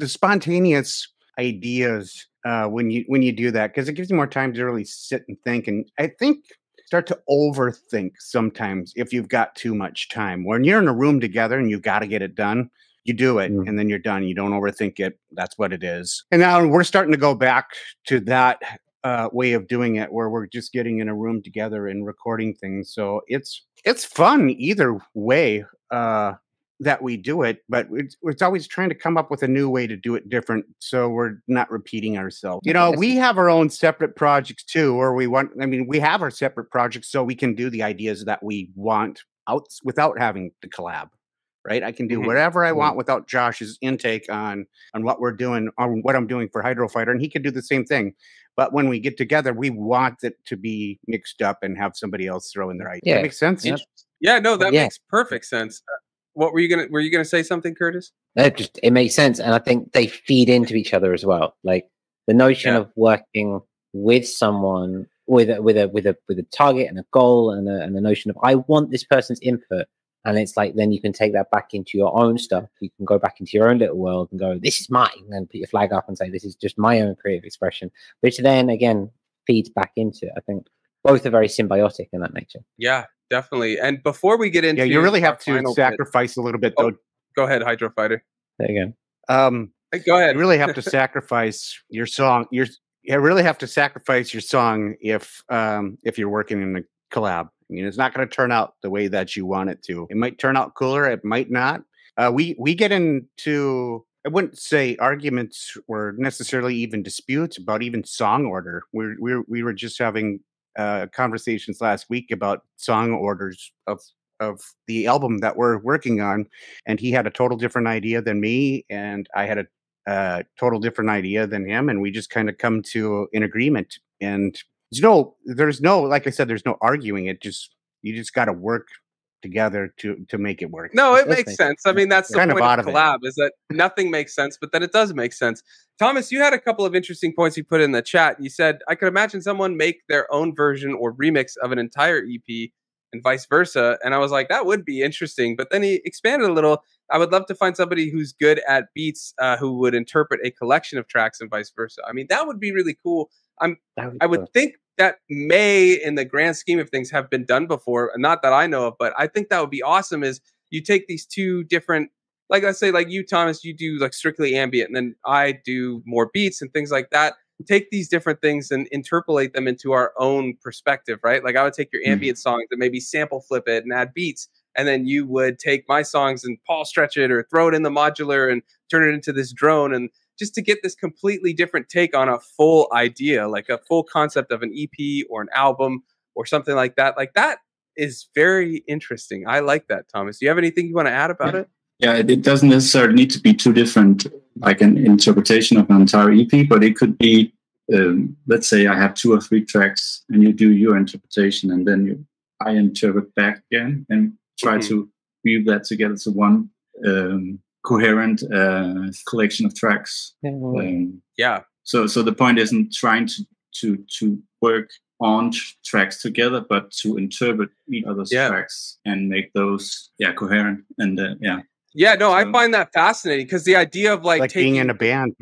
spontaneous ideas when you do that, because it gives you more time to really sit and think. And I think start to overthink sometimes if you've got too much time. When you're in a room together and you've got to get it done, you do it and then you're done. You don't overthink it. That's what it is. And now we're starting to go back to that way of doing it, where we're just getting in a room together and recording things. So it's fun either way that we do it, but it's always trying to come up with a new way to do it different, so we're not repeating ourselves. You know, we have our own separate projects too, or we have our separate projects so we can do the ideas that we want out without having to collab. Right? I can do whatever I want without Josh's intake on what we're doing, on what I'm doing for Hydrofighter, and he can do the same thing. But when we get together, we want it to be mixed up and have somebody else throw in their idea. Yeah. That makes sense? Yeah, no, that makes perfect sense. Were you gonna say something, Curtis? It makes sense, and I think they feed into each other as well. Like the notion of working with someone with a target and a goal and the notion of, I want this person's input. And it's like, then you can take that back into your own stuff. You can go back into your own little world and go, this is mine. And put your flag up and say, this is just my own creative expression. Which then, again, feeds back into it. I think both are very symbiotic in that nature. Yeah, definitely. And before we get into... Yeah, you really have to sacrifice a little bit, though. Go ahead, Hydrofighter. There you go. Go ahead. You really have to sacrifice your song. You really have to sacrifice your song if you're working in a collab. I mean, it's not going to turn out the way that you want it to. It might turn out cooler. It might not. We get into, I wouldn't say arguments or necessarily even disputes about even song order. We were just having conversations last week about song orders of the album that we're working on, and he had a total different idea than me, and I had a total different idea than him, and we just kind of come to an agreement. And there's no, like I said, there's no arguing it. You just got to work together to make it work. No, it makes sense. I mean, that's the kind point of collab, it. Is that nothing makes sense, but then it does make sense. Thomas, you had a couple of interesting points you put in the chat. You said, I could imagine someone make their own version or remix of an entire EP and vice versa. And I was like, that would be interesting. But then he expanded a little. I would love to find somebody who's good at beats who would interpret a collection of tracks and vice versa. I mean, that would be really cool. I would think that may, in the grand scheme of things, have been done before. Not that I know of, but I think that would be awesome. Is you take these two different, like let's say like you, Thomas, you do like strictly ambient, and then I do more beats and things like that. Take these different things and interpolate them into our own perspective, right? Like I would take your ambient songs and maybe sample flip it and add beats. And then you would take my songs and Paul stretch it or throw it in the modular and turn it into this drone, and just to get this completely different take on a full idea, like a full concept of an EP or an album or something like that. Like that is very interesting. I like that, Thomas. Do you have anything you want to add about it? Yeah, it doesn't necessarily need to be two different like an interpretation of an entire EP, but it could be, let's say I have 2 or 3 tracks and you do your interpretation, and then I interpret back again and try to weave that together to one coherent collection of tracks. So the point isn't trying to work on tracks together, but to interpret each other's tracks and make those coherent and I find that fascinating, because the idea of like taking, being in a band,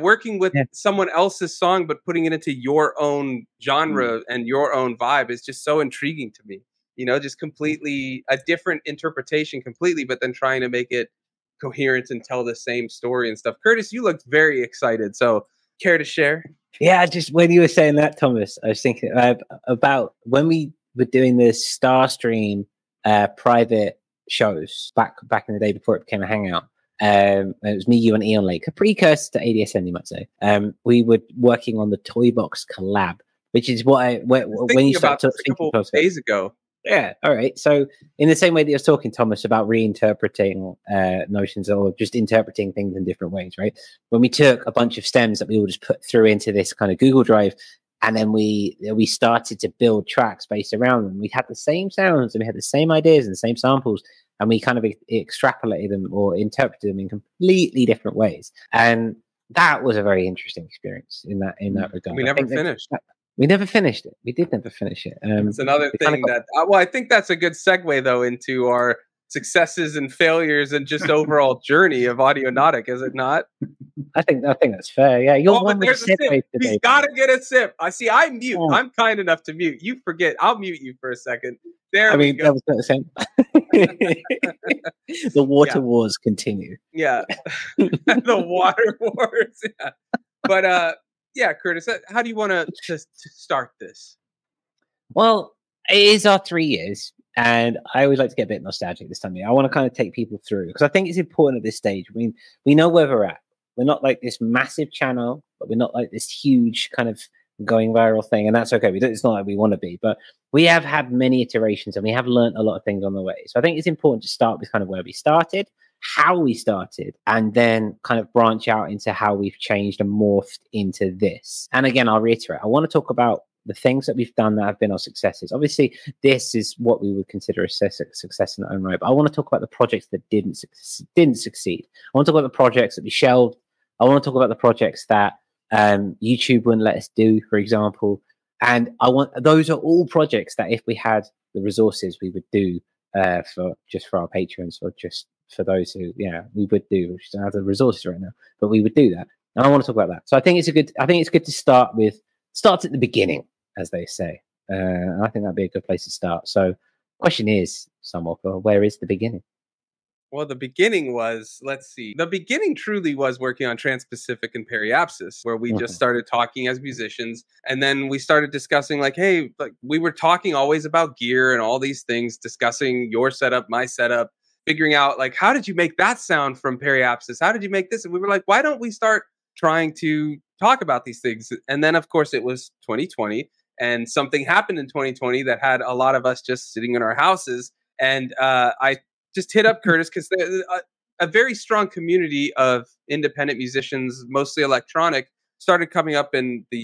working with someone else's song but putting it into your own genre and your own vibe is just so intriguing to me. You know, just completely a different interpretation completely, but then trying to make it coherent and tell the same story and stuff. Curtis, you looked very excited, so care to share? Yeah, just when you were saying that, Thomas, I was thinking about when we were doing the Starstream private shows back in the day before it became a hangout. It was me, you, and Eon Lake, a precursor to ADSN, you might say. We were working on the Toy Box collab, which is what when you start to think a couple days ago. Yeah, all right. So in the same way that you're talking, Thomas, about reinterpreting notions or just interpreting things in different ways, right? When we took a bunch of stems that we all just put through into this kind of Google Drive, and then we started to build tracks based around them. We had the same sounds and we had the same ideas and the same samples, and we kind of extrapolated them or interpreted them in completely different ways. And that was a very interesting experience in that regard. We never finished. We never finished it. We did never finish it. It's another thing that, I think that's a good segue, though, into our successes and failures and just overall journey of Audionautic, is it not? I think that's fair. Yeah, you're one with there's a sip. today. He's got to get a sip. I see. I mute. Oh. I'm kind enough to mute. You forget. I'll mute you for a second. There we go. That was not the same. The water wars continue. Yeah, the water wars. Yeah, but yeah, Curtis, how do you want to start this? Well, it is our 3 years, and I always like to get a bit nostalgic this time of year. I want to kind of take people through, because I think it's important at this stage. I mean, we know where we're at. We're not like this massive channel, but we're not like this huge kind of going viral thing, and that's okay. It's not like we want to be, but we have had many iterations, and we have learned a lot of things on the way. So I think it's important to start with kind of where we started, how we started, and then kind of branch out into how we've changed and morphed into this. And again, I'll reiterate, I want to talk about the things that we've done that have been our successes. Obviously, this is what we would consider a success in our own right, but I want to talk about the projects that didn't succeed. I want to talk about the projects that we shelved. I want to talk about the projects that YouTube wouldn't let us do, for example. And those are all projects that if we had the resources, we would do for our patrons, or just for those who, we would do. We just don't have the resources right now, but we would do that. And I want to talk about that. So I think it's good to start at the beginning, as they say. I think that'd be a good place to start. So question is, Sunwarper, where is the beginning? Well, the beginning was, let's see. The beginning truly was working on Trans-Pacific and Periapsis, where we just started talking as musicians. And then we started discussing like, hey, like we were talking always about gear and all these things, discussing your setup, my setup, figuring out like, how did you make that sound from Periapsis? How did you make this? And we were like, why don't we start trying to talk about these things? And then, of course, it was 2020, and something happened in 2020 that had a lot of us just sitting in our houses. And I just hit up Curtis, because a very strong community of independent musicians, mostly electronic, started coming up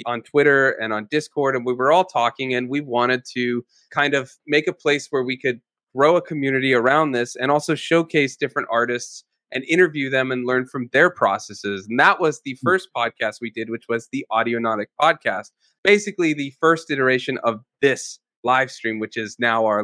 on Twitter and on Discord, and we were all talking, and we wanted to kind of make a place where we could grow a community around this and also showcase different artists and interview them and learn from their processes. And that was the first podcast we did, which was the Audionautic podcast. Basically the first iteration of this live stream, which is now our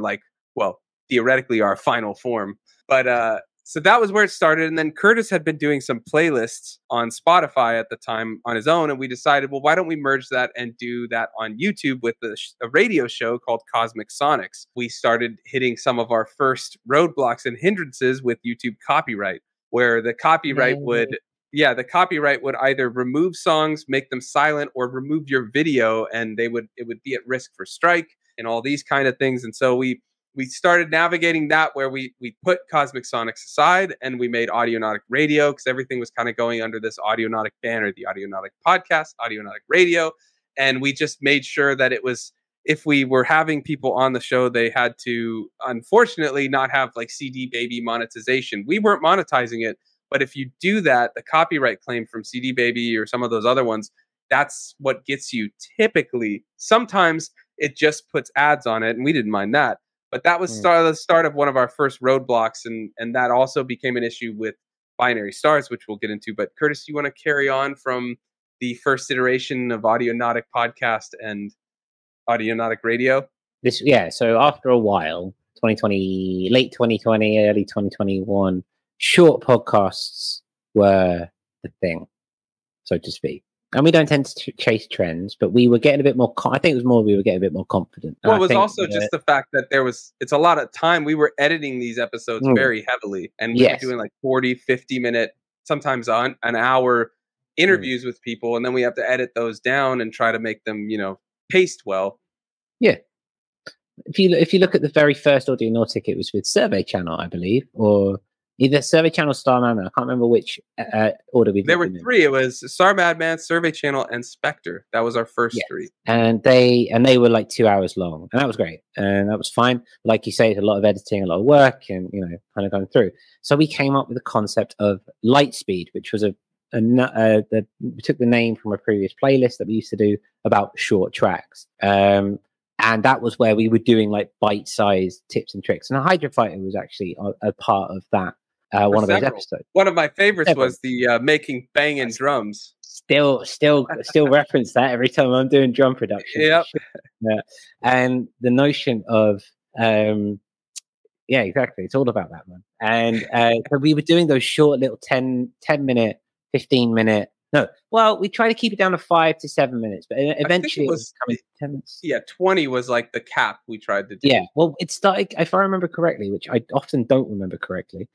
theoretically our final form. But so that was where it started. And then Curtis had been doing some playlists on Spotify at the time on his own. And we decided, well, why don't we merge that and do that on YouTube with a radio show called Cosmic Sonics. We started hitting some of our first roadblocks and hindrances with YouTube copyright, where the copyright would either remove songs, make them silent, or remove your video, and it would be at risk for strike and all these kind of things. And so we started navigating that, where we put Cosmic Sonics aside and we made Audionautic Radio, because everything was kind of going under this Audionautic banner, the Audionautic podcast, Audionautic Radio. And we just made sure that it was, if we were having people on the show, they had to, unfortunately, not have like CD Baby monetization. We weren't monetizing it, But if you do that, the copyright claim from CD Baby or some of those other ones, that's what gets you typically. Sometimes it just puts ads on it, and we didn't mind that. But that was the start of one of our first roadblocks, and that also became an issue with binary stars, which we'll get into. But Curtis, you want to carry on from the first iteration of Audionautic podcast and Audionautic radio? So after a while, 2020, late 2020, early 2021, short podcasts were the thing, so to speak. And we don't tend to chase trends, but we were getting a bit more. I think it was more we were getting a bit more confident. Well, it was also just the fact that it's a lot of time. We were editing these episodes very heavily, and we were doing like 40, 50-minute, sometimes an hour interviews with people, and then we have to edit those down and try to make them, paced well. Yeah. If you look at the very first Audionautic, it was with Survey Channel, I believe, or either Survey Channel, Star Madman. I can't remember which order we did. There were three. It was Star Madman, Survey Channel, and Spectre. That was our first three. And they were like 2 hours long, and that was great, and that was fine. Like you say, it's a lot of editing, a lot of work, and kind of going through. So we came up with the concept of Lightspeed, which was we took the name from a previous playlist that we used to do about short tracks. And that was where we were doing like bite-sized tips and tricks. And a Hydro Fighter was actually a part of that. One of those episodes. One of my favorites was the making banging drums. Still reference that every time I'm doing drum production. Yep. Yeah. And the notion of exactly. It's all about that, man. And so we were doing those short little 10-minute, 15-minute. No, well, we try to keep it down to 5 to 7 minutes, but eventually it was coming to 10 minutes. Yeah, 20 was like the cap we tried to do. Yeah, well, it started, if I remember correctly, which I often don't remember correctly.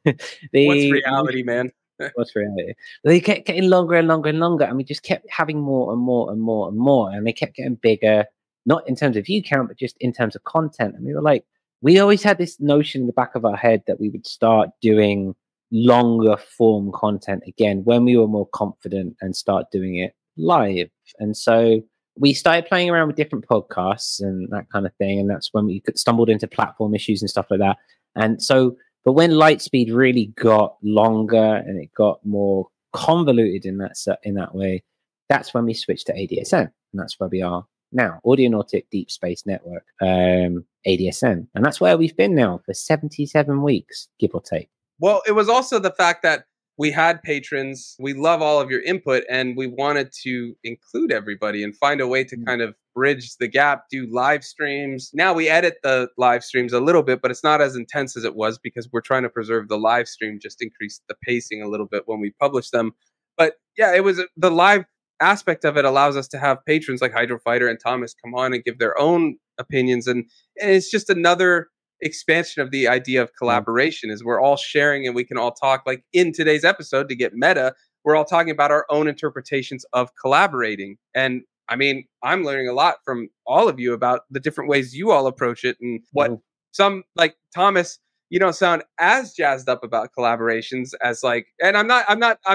What's reality, man? What's reality? They kept getting longer and longer and longer, and we just kept having more and more and more and more, and they kept getting bigger, not in terms of view count, but just in terms of content. And we were like, we always had this notion in the back of our head that we would start doing longer form content again when we were more confident and start doing it live. And so we started playing around with different podcasts and that kind of thing, and that's when we stumbled into platform issues and stuff like that. And so, but when Lightspeed really got longer and it got more convoluted in that way, that's when we switched to ADSN, and that's where we are now, Audionautic Deep Space Network, ADSN, and that's where we've been now for 77 weeks, give or take. Well, it was also the fact that we had patrons. We love all of your input, and we wanted to include everybody and find a way to kind of bridge the gap, do live streams. Now we edit the live streams a little bit, but it's not as intense as it was because we're trying to preserve the live stream, just increase the pacing a little bit when we publish them. But yeah, it was the live aspect of it allows us to have patrons like Hydro Fighter and Thomas come on and give their own opinions. And it's just another expansion of the idea of collaboration, is we're all sharing and we can all talk. Like in today's episode, to get meta, we're all talking about our own interpretations of collaborating. And I mean, I'm learning a lot from all of you about the different ways you all approach it, and what some, like Thomas, you don't sound as jazzed up about collaborations as like, and I'm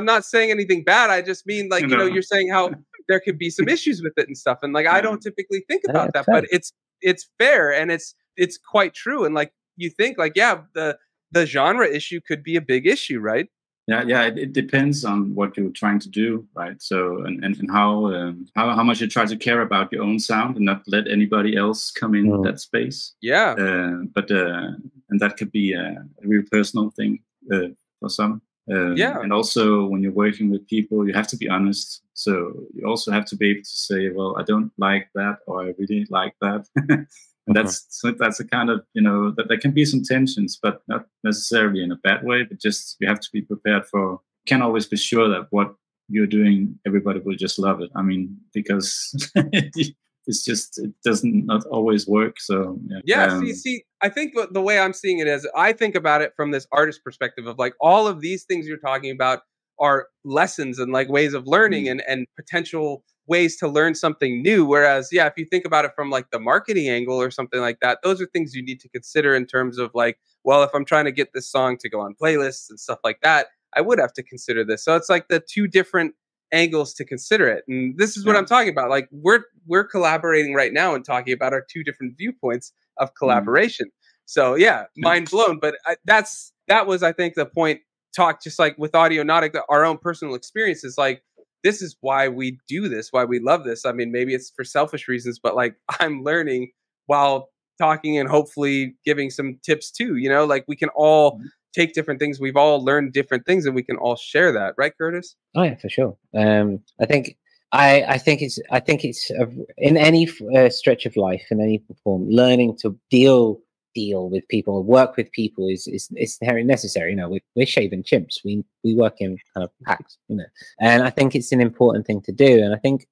not saying anything bad. I just mean like, you're saying how there could be some issues with it and stuff. And like, I don't typically think about that, but it's fair, and it's quite true. And like, you think like, yeah, the genre issue could be a big issue, right? Yeah. It depends on what you're trying to do, right? So and how much you try to care about your own sound and not let anybody else come in that space. Yeah. But and that could be a real personal thing for some. And also when you're working with people, you have to be honest. So you also have to be able to say, well, I don't like that, or I really like that. And that's a kind of, that there can be some tensions, but not necessarily in a bad way, but just you have to be prepared for, you can't always be sure that what you're doing, everybody will just love it. I mean, because it's just, it doesn't not always work. So see, I think the way I'm seeing it is, I think about it from this artist perspective of like, all of these things you're talking about are lessons and like ways of learning and potential ways to learn something new. Whereas, if you think about it from like the marketing angle or something like that, those are things you need to consider in terms of like, well, if I'm trying to get this song to go on playlists and stuff like that, I would have to consider this. So it's like the two different angles to consider it. And this is what I'm talking about. Like we're collaborating right now and talking about our two different viewpoints of collaboration. So mind blown. But that was, I think, the point talk just like with Audionautic, our own personal experiences. Like, this is why we do this, why we love this. I mean, maybe it's for selfish reasons, but like I'm learning while talking and hopefully giving some tips too. You know, like we can all take different things. We've all learned different things, and we can all share that, right, Curtis? Oh yeah, for sure. I think it's in any stretch of life, in any form, learning to deal with people, work with people is inherently necessary. You know, we're shaven chimps. We work in kind of packs, you know, and I think it's an important thing to do. And I think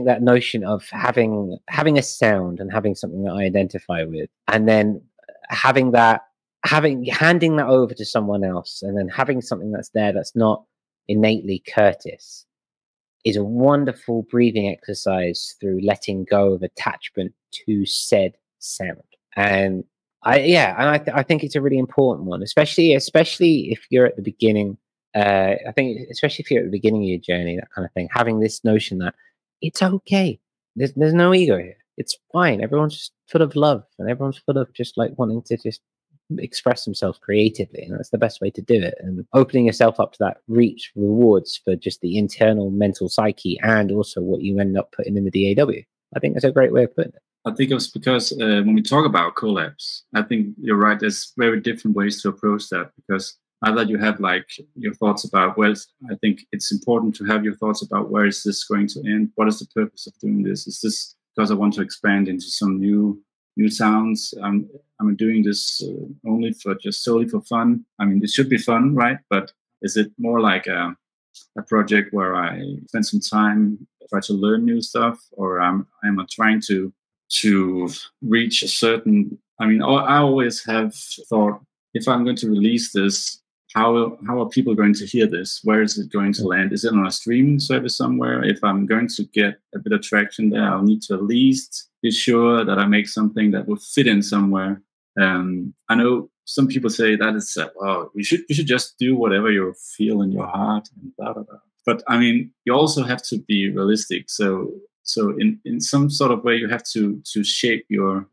that notion of having a sound and having something that I identify with, and then handing that over to someone else, and then having something that's there that's not innately Curtis, is a wonderful breathing exercise through letting go of attachment to said sound. And I think it's a really important one, especially if you're at the beginning. I think especially if you're at the beginning of your journey, that kind of thing, having this notion that it's okay. There's no ego here. It's fine. Everyone's just full of love, and everyone's full of just like wanting to just express themselves creatively, and that's the best way to do it. And opening yourself up to that reach rewards for just the internal mental psyche, and also what you end up putting in the DAW. I think that's a great way of putting it. I think it was because when we talk about collabs, I think you're right. There's very different ways to approach that, because either you have like your thoughts about, well, I think it's important to have your thoughts about where is this going to end? What is the purpose of doing this? Is this because I want to expand into some new sounds? I'm doing this only solely for fun. I mean, it should be fun, right? But is it more like a project where I spend some time, try to learn new stuff, or am I trying to reach a certain? I mean, I always have thought, if I'm going to release this, how are people going to hear this? Where is it going to land? Is it on a streaming service somewhere? If I'm going to get a bit of traction there, I'll need to at least be sure that I make something that will fit in somewhere. I know some people say that it's you should just do whatever you feel in your heart and blah blah blah. But I mean, you also have to be realistic. So in some sort of way, you have to shape your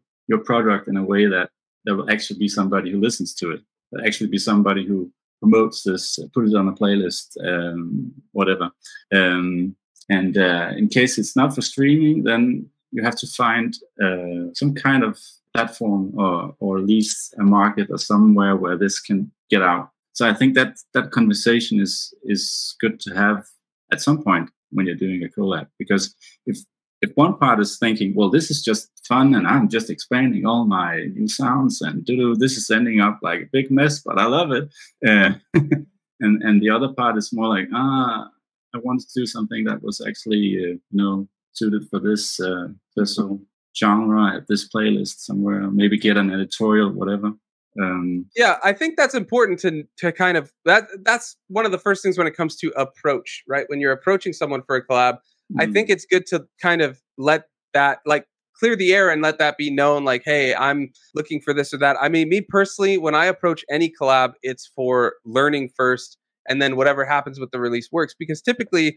product in a way that there will actually be somebody who listens to it. There'll actually be somebody who promotes this, put it on a playlist, whatever. And in case it's not for streaming, then you have to find some kind of platform or at least a market or somewhere where this can get out. So I think that conversation is good to have at some point when you're doing a collab, because if one part is thinking, well, this is just fun and I'm just expanding all my new sounds and this is ending up like a big mess, but I love it. And the other part is more like, I wanted to do something that was actually, suited for this special genre at this playlist somewhere, maybe get an editorial, whatever. Yeah, I think that's important to kind of, that's one of the first things when it comes to approach, right? When you're approaching someone for a collab, I think it's good to kind of let that, like, clear the air and let that be known, like, hey, I'm looking for this or that. I mean, me personally, when I approach any collab, it's for learning first, and then whatever happens with the release works, because typically,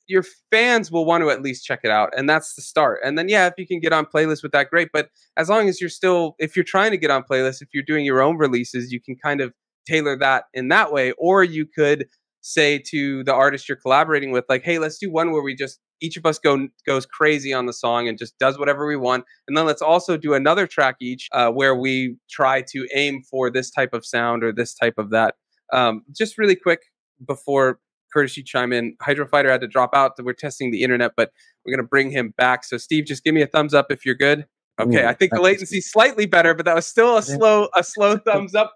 your fans will want to at least check it out, and that's the start. And then, yeah, if you can get on playlists with that, great. But as long as if you're trying to get on playlists, if you're doing your own releases, you can kind of tailor that in that way. Or you could say to the artist you're collaborating with, like, hey, let's do one where we just, each of us goes crazy on the song and just does whatever we want. And then let's also do another track each where we try to aim for this type of sound or this type of that. Just really quick before Curtis, you chime in. Hydrofighter had to drop out. We're testing the internet, but we're going to bring him back. So Steve, just give me a thumbs up if you're good. Okay, I think the latency's slightly better, but that was still a slow thumbs up.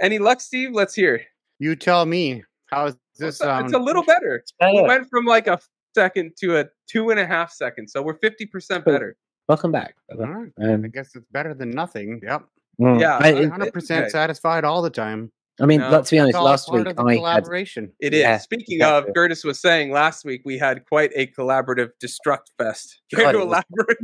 Any luck, Steve? Let's hear. You tell me. How is this sound? It's a little better. We went from like a second to a 2.5 seconds, so we're 50% better. Welcome back. All right. I guess it's better than nothing. Yep. Yeah, 100% satisfied all the time. I mean, let's be honest, last week I collaboration. It is. Yeah, speaking of, Curtis was saying last week we had quite a collaborative destruct fest. Can you elaborate?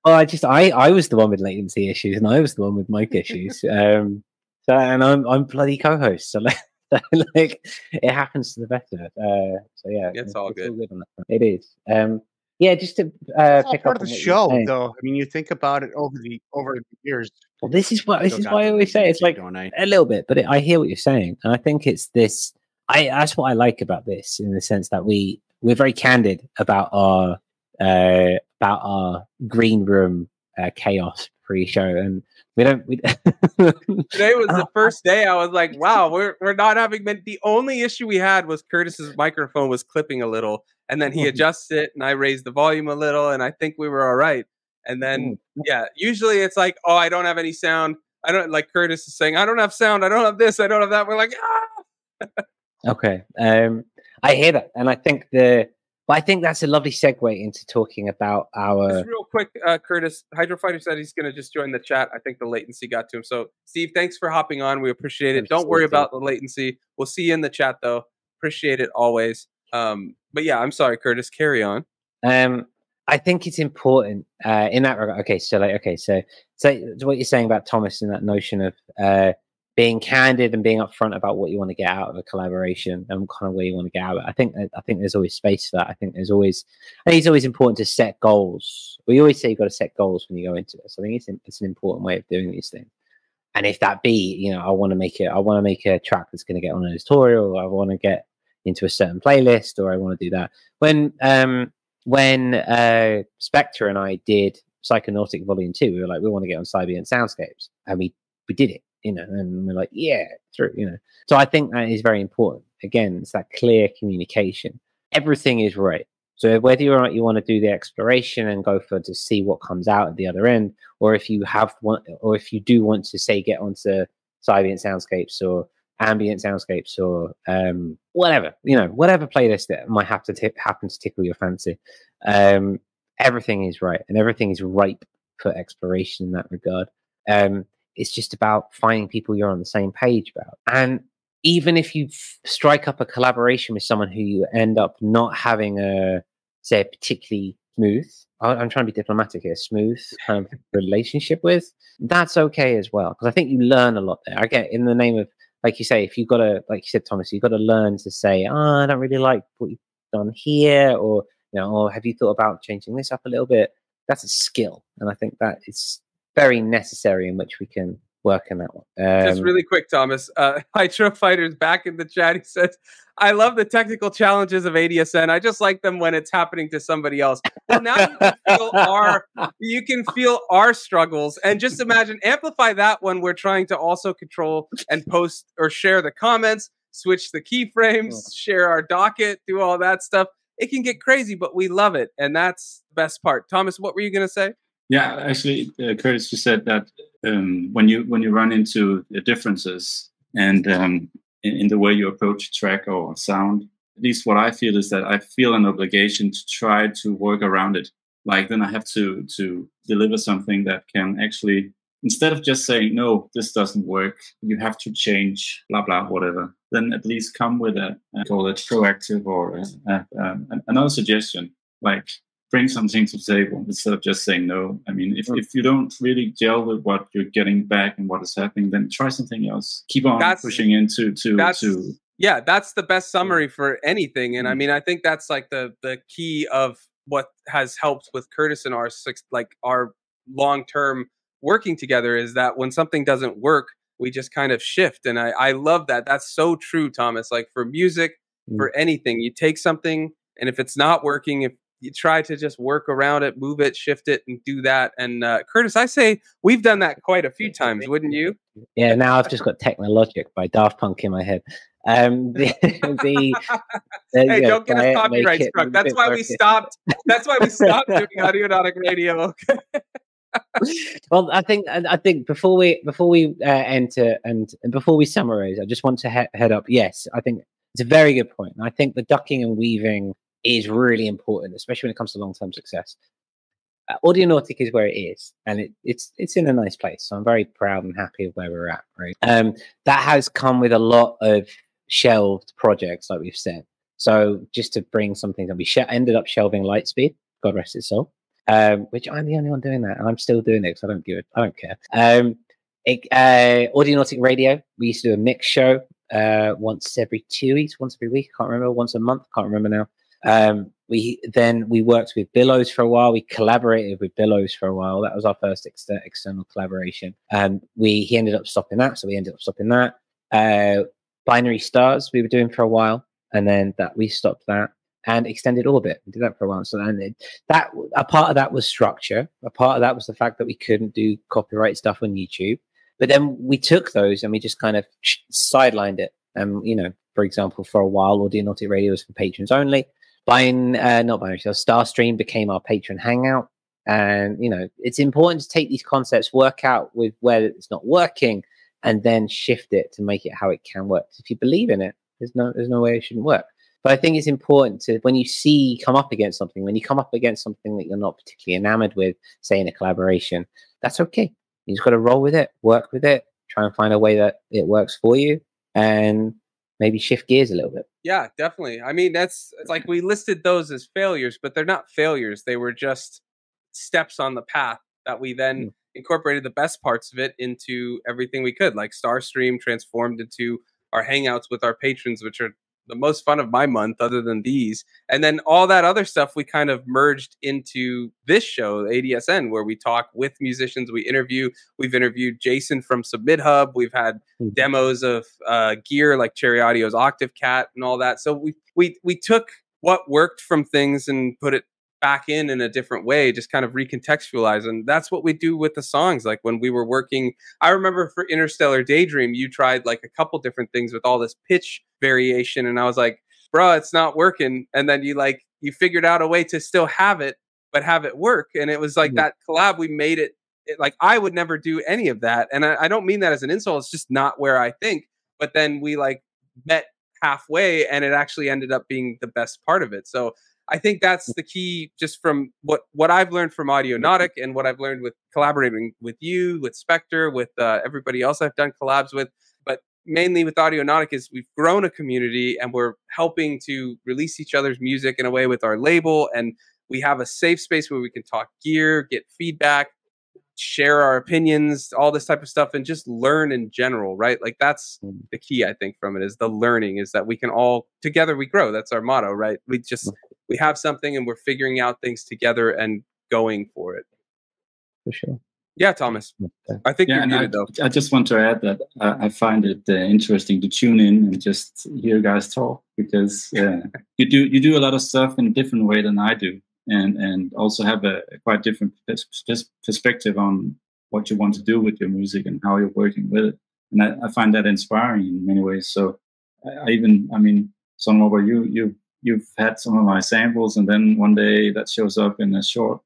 Well, I was the one with latency issues, and I was the one with mic issues. And I'm bloody co-host, so like it happens to the better. So yeah, it's all good. All good on that front. It is. Yeah, just to It's all pick part up of on the what you were show, saying. though. I mean, you think about it over the years. Well, this is why Still got I the always say it's like don't I? a little bit, but I hear what you're saying, and I think it's this. That's what I like about this, in the sense that we're very candid about our green room chaos pre-show, and we don't. Today was the first day I was like, wow, we're not having been. The only issue we had was Curtis's microphone was clipping a little, and then he adjusted it, and I raised the volume a little, and I think we were all right. And then, yeah, usually it's like, oh, I don't have any sound. I don't, like Curtis is saying, I don't have sound. I don't have this. I don't have that. We're like, ah. Okay. I hear that, and I think but I think that's a lovely segue into talking about our. Just real quick, Curtis, Hydrofighter said he's going to just join the chat. I think the latency got to him. So, Steve, thanks for hopping on. We appreciate it. Don't worry about the latency. We'll see you in the chat, though. Appreciate it always. But yeah, I'm sorry, Curtis. Carry on. I think it's important in that regard. Okay, so what you're saying about Thomas and that notion of being candid and being upfront about what you want to get out of a collaboration and kind of where you want to get out of it. I think there's always space for that. I think it's always important to set goals. We always say you've got to set goals when you go into it. So I think it's an important way of doing these things. And if that be, I want to make a track that's going to get on an editorial, or I want to get into a certain playlist, or I want to do that. When Spectre and I did Audionautic Volume 2, we were like, we want to get on Sybient Soundscapes, and we did it, and we're like, yeah, through, So I think that is very important. Again, it's that clear communication. Everything is right. So whether you want to do the exploration and go to see what comes out at the other end, or if you do want to say get onto Sybient Soundscapes or ambient soundscapes or whatever playlist that might have to happen to tickle your fancy, everything is right, and everything is ripe for exploration in that regard. It's just about finding people you're on the same page about, and even if you strike up a collaboration with someone who you end up not having a particularly smooth, I'm trying to be diplomatic here, smooth kind of relationship with, that's okay as well, because I think you learn a lot there. I get, in the name of, like you say, if you've got to, like you said, Thomas, you've got to learn to say, I don't really like what you've done here, or or have you thought about changing this up a little bit? That's a skill, and I think that it's very necessary in which we can work in that one. Just really quick, Thomas. Hydro Fighter's back in the chat. He says, I love the technical challenges of ADSN. I just like them when it's happening to somebody else. Well, now you can feel our struggles, and just imagine, amplify that when we're trying to also control and post or share the comments, switch the keyframes, share our docket, do all that stuff. It can get crazy, but we love it, and that's the best part. Thomas, what were you going to say? Yeah, actually, Curtis, you said that when you run into the differences and in the way you approach a track or sound, at least what I feel is that I feel an obligation to try to work around it. Like, then I have to deliver something that can actually, instead of just saying, no, this doesn't work, you have to change, blah, blah, whatever, then at least come with call it proactive or another suggestion, like bring something to the table instead of just saying no. I mean, if you don't really gel with what you're getting back and what is happening, then try something else. Keep on pushing into yeah, that's the best summary for anything. And I mean, I think that's like the key of what has helped with Curtis and our long-term working together, is that when something doesn't work, we just kind of shift. And I love that. That's so true, Thomas. Like, for music, for anything, you take something, and if it's not working, if you try to just work around it, move it, shift it, and do that. And Curtis, I say we've done that quite a few times, wouldn't you? Yeah, now I've just got Technologic by Daft Punk in my head. Hey, don't get us copyright struck. That's why we stopped. That's why we stopped doing Audionautic radio. Well, I think before we enter and before we summarize, I just want to head up. Yes, I think it's a very good point. And I think the ducking and weaving is really important, especially when it comes to long-term success. Audionautic is where it is, and it's in a nice place. So I'm very proud and happy with where we're at. Right, that has come with a lot of shelved projects, like we've said. So just to bring something that we ended up shelving Lightspeed, God rest its soul, which I'm the only one doing that, and I'm still doing it because I don't care. Audionautic Radio, we used to do a mix show once every 2 weeks, once every week, I can't remember, once a month, can't remember now. We worked with Billows for a while. We collaborated with Billows for a while. That was our first external collaboration. He ended up stopping that, so we ended up stopping that. Binary Stars we were doing for a while, and then we stopped that. And Extended Orbit, we did that for a while. So that a part of that was structure. A part of that was the fact that we couldn't do copyright stuff on YouTube. But then we took those and we just kind of sidelined it. You know, for example, for a while, Audionautic Radio was for patrons only. Not Binary Stars, Starstream became our patron hangout. And, you know, it's important to take these concepts, work out with where it's not working, and then shift it to make it how it can work. If you believe in it, there's no way it shouldn't work. But I think it's important to, when you come up against something that you're not particularly enamored with, say in a collaboration, that's okay. You just got to roll with it, work with it, try and find a way that it works for you, and maybe shift gears a little bit. Yeah, definitely. I mean, it's like we listed those as failures, but they're not failures. They were just steps on the path that we then incorporated the best parts of it into everything we could. Like Starstream transformed into our hangouts with our patrons, which are the most fun of my month other than these. And then all that other stuff we kind of merged into this show, ADSN, where we talk with musicians, we've interviewed Jason from Submit Hub, we've had demos of gear like Cherry Audio's Octave Cat and all that. So we took what worked from things and put it back in a different way, just kind of recontextualize. And that's what we do with the songs. Like when we were working, I remember for Interstellar Daydream, you tried like a couple different things with all this pitch variation. And I was like, bro, it's not working. And then you figured out a way to still have it, but have it work. And it was like that collab, we made it like, I would never do any of that. And I don't mean that as an insult. It's just not where I think. But then we like met halfway and it actually ended up being the best part of it. So I think that's the key, just from what I've learned from Audionautic and what I've learned with collaborating with you, with Spectre, with everybody else I've done collabs with, but mainly with Audionautic, is we've grown a community and we're helping to release each other's music in a way with our label. And we have a safe space where we can talk gear, get feedback, share our opinions, all this type of stuff, and just learn in general, right? Like that's the key, I think, from it, is the learning, is that we can all, together we grow. That's our motto, right? We have something and we're figuring out things together and going for it. For sure. Yeah, Thomas. I think you're muted, though. I just want to add that I find it interesting to tune in and just hear guys talk, because you do a lot of stuff in a different way than I do. And also have a quite different perspective on what you want to do with your music and how you're working with it. And I find that inspiring in many ways. So I mean, Sunwarper, you've had some of my samples, and then one day that shows up in a short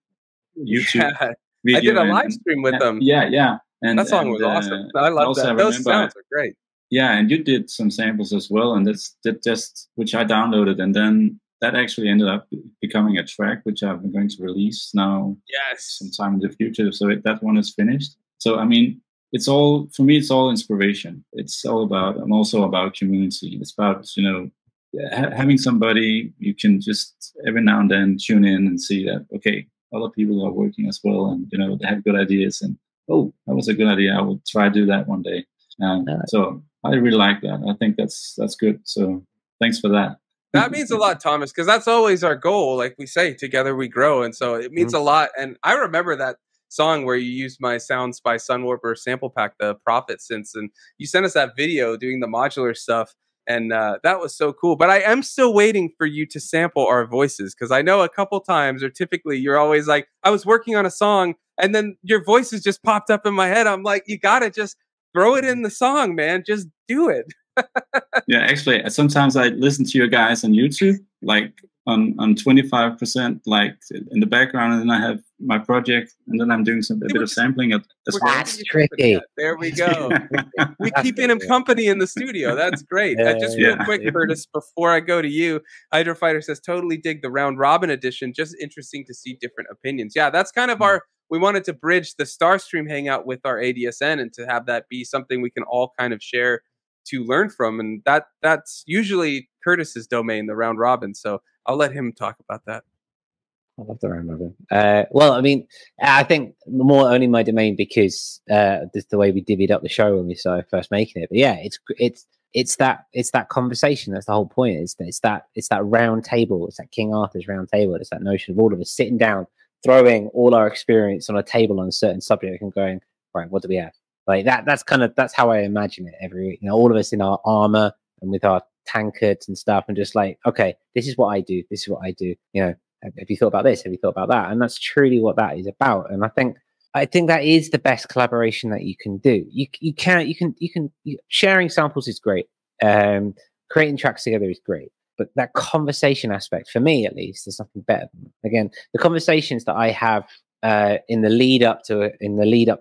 YouTube video. I did a live stream with them. Yeah. And that song was awesome. I love that. Those sounds are great. Yeah, and you did some samples as well, and that's just which I downloaded, and then that actually ended up becoming a track, which I'm going to release now. Yes, sometime in the future. So that one is finished. So I mean, it's all, for me, it's all inspiration. It's all about, I'm also about community. It's about, having somebody you can just every now and then tune in and see that, okay, other people are working as well, and they have good ideas, and oh, that was a good idea, I will try to do that one day. So I really like that. I think that's good. So thanks for that. That means a lot, Thomas, because that's always our goal. Like we say, together we grow. And so it means a lot. And I remember that song where you used my Sounds by Sunwarper sample pack, the Prophet Synths, and you sent us that video doing the modular stuff. And that was so cool. But I am still waiting for you to sample our voices, because I know a couple times, or typically, you're always like, I was working on a song and then your voices just popped up in my head. I'm like, you got to just throw it in the song, man. Just do it. Yeah, actually, sometimes I listen to you guys on YouTube, like on 25%, like in the background, and then I have my project, and then I'm doing a bit of sampling as well. That's tricky. There we go. We keeping him company in the studio. That's great. Just real quick, Curtis, before I go to you, Hydrofighter says, totally dig the round robin edition. Just interesting to see different opinions. Yeah, that's kind of we wanted to bridge the Starstream hangout with our ADSN, and to have that be something we can all kind of share to learn from. And that's usually Curtis's domain, the round robin. So I'll let him talk about that. I love the round robin. Well, I mean, I think more only my domain, because this is the way we divvied up the show when we started first making it. But yeah, it's that conversation. That's the whole point. It's that round table. It's that King Arthur's round table. It's that notion of all of us sitting down, throwing all our experience on a table on a certain subject and going, right, what do we have? Like that's how I imagine it every week. You know, all of us in our armor and with our tankards and stuff, and just like, okay, this is what I do. This is what I do. You know, have you thought about this? Have you thought about that? And that's truly what that is about. And I think that is the best collaboration that you can do. You can sharing samples is great. Creating tracks together is great. But that conversation aspect, for me at least, there's nothing better. Again, the conversations that I have in the lead up to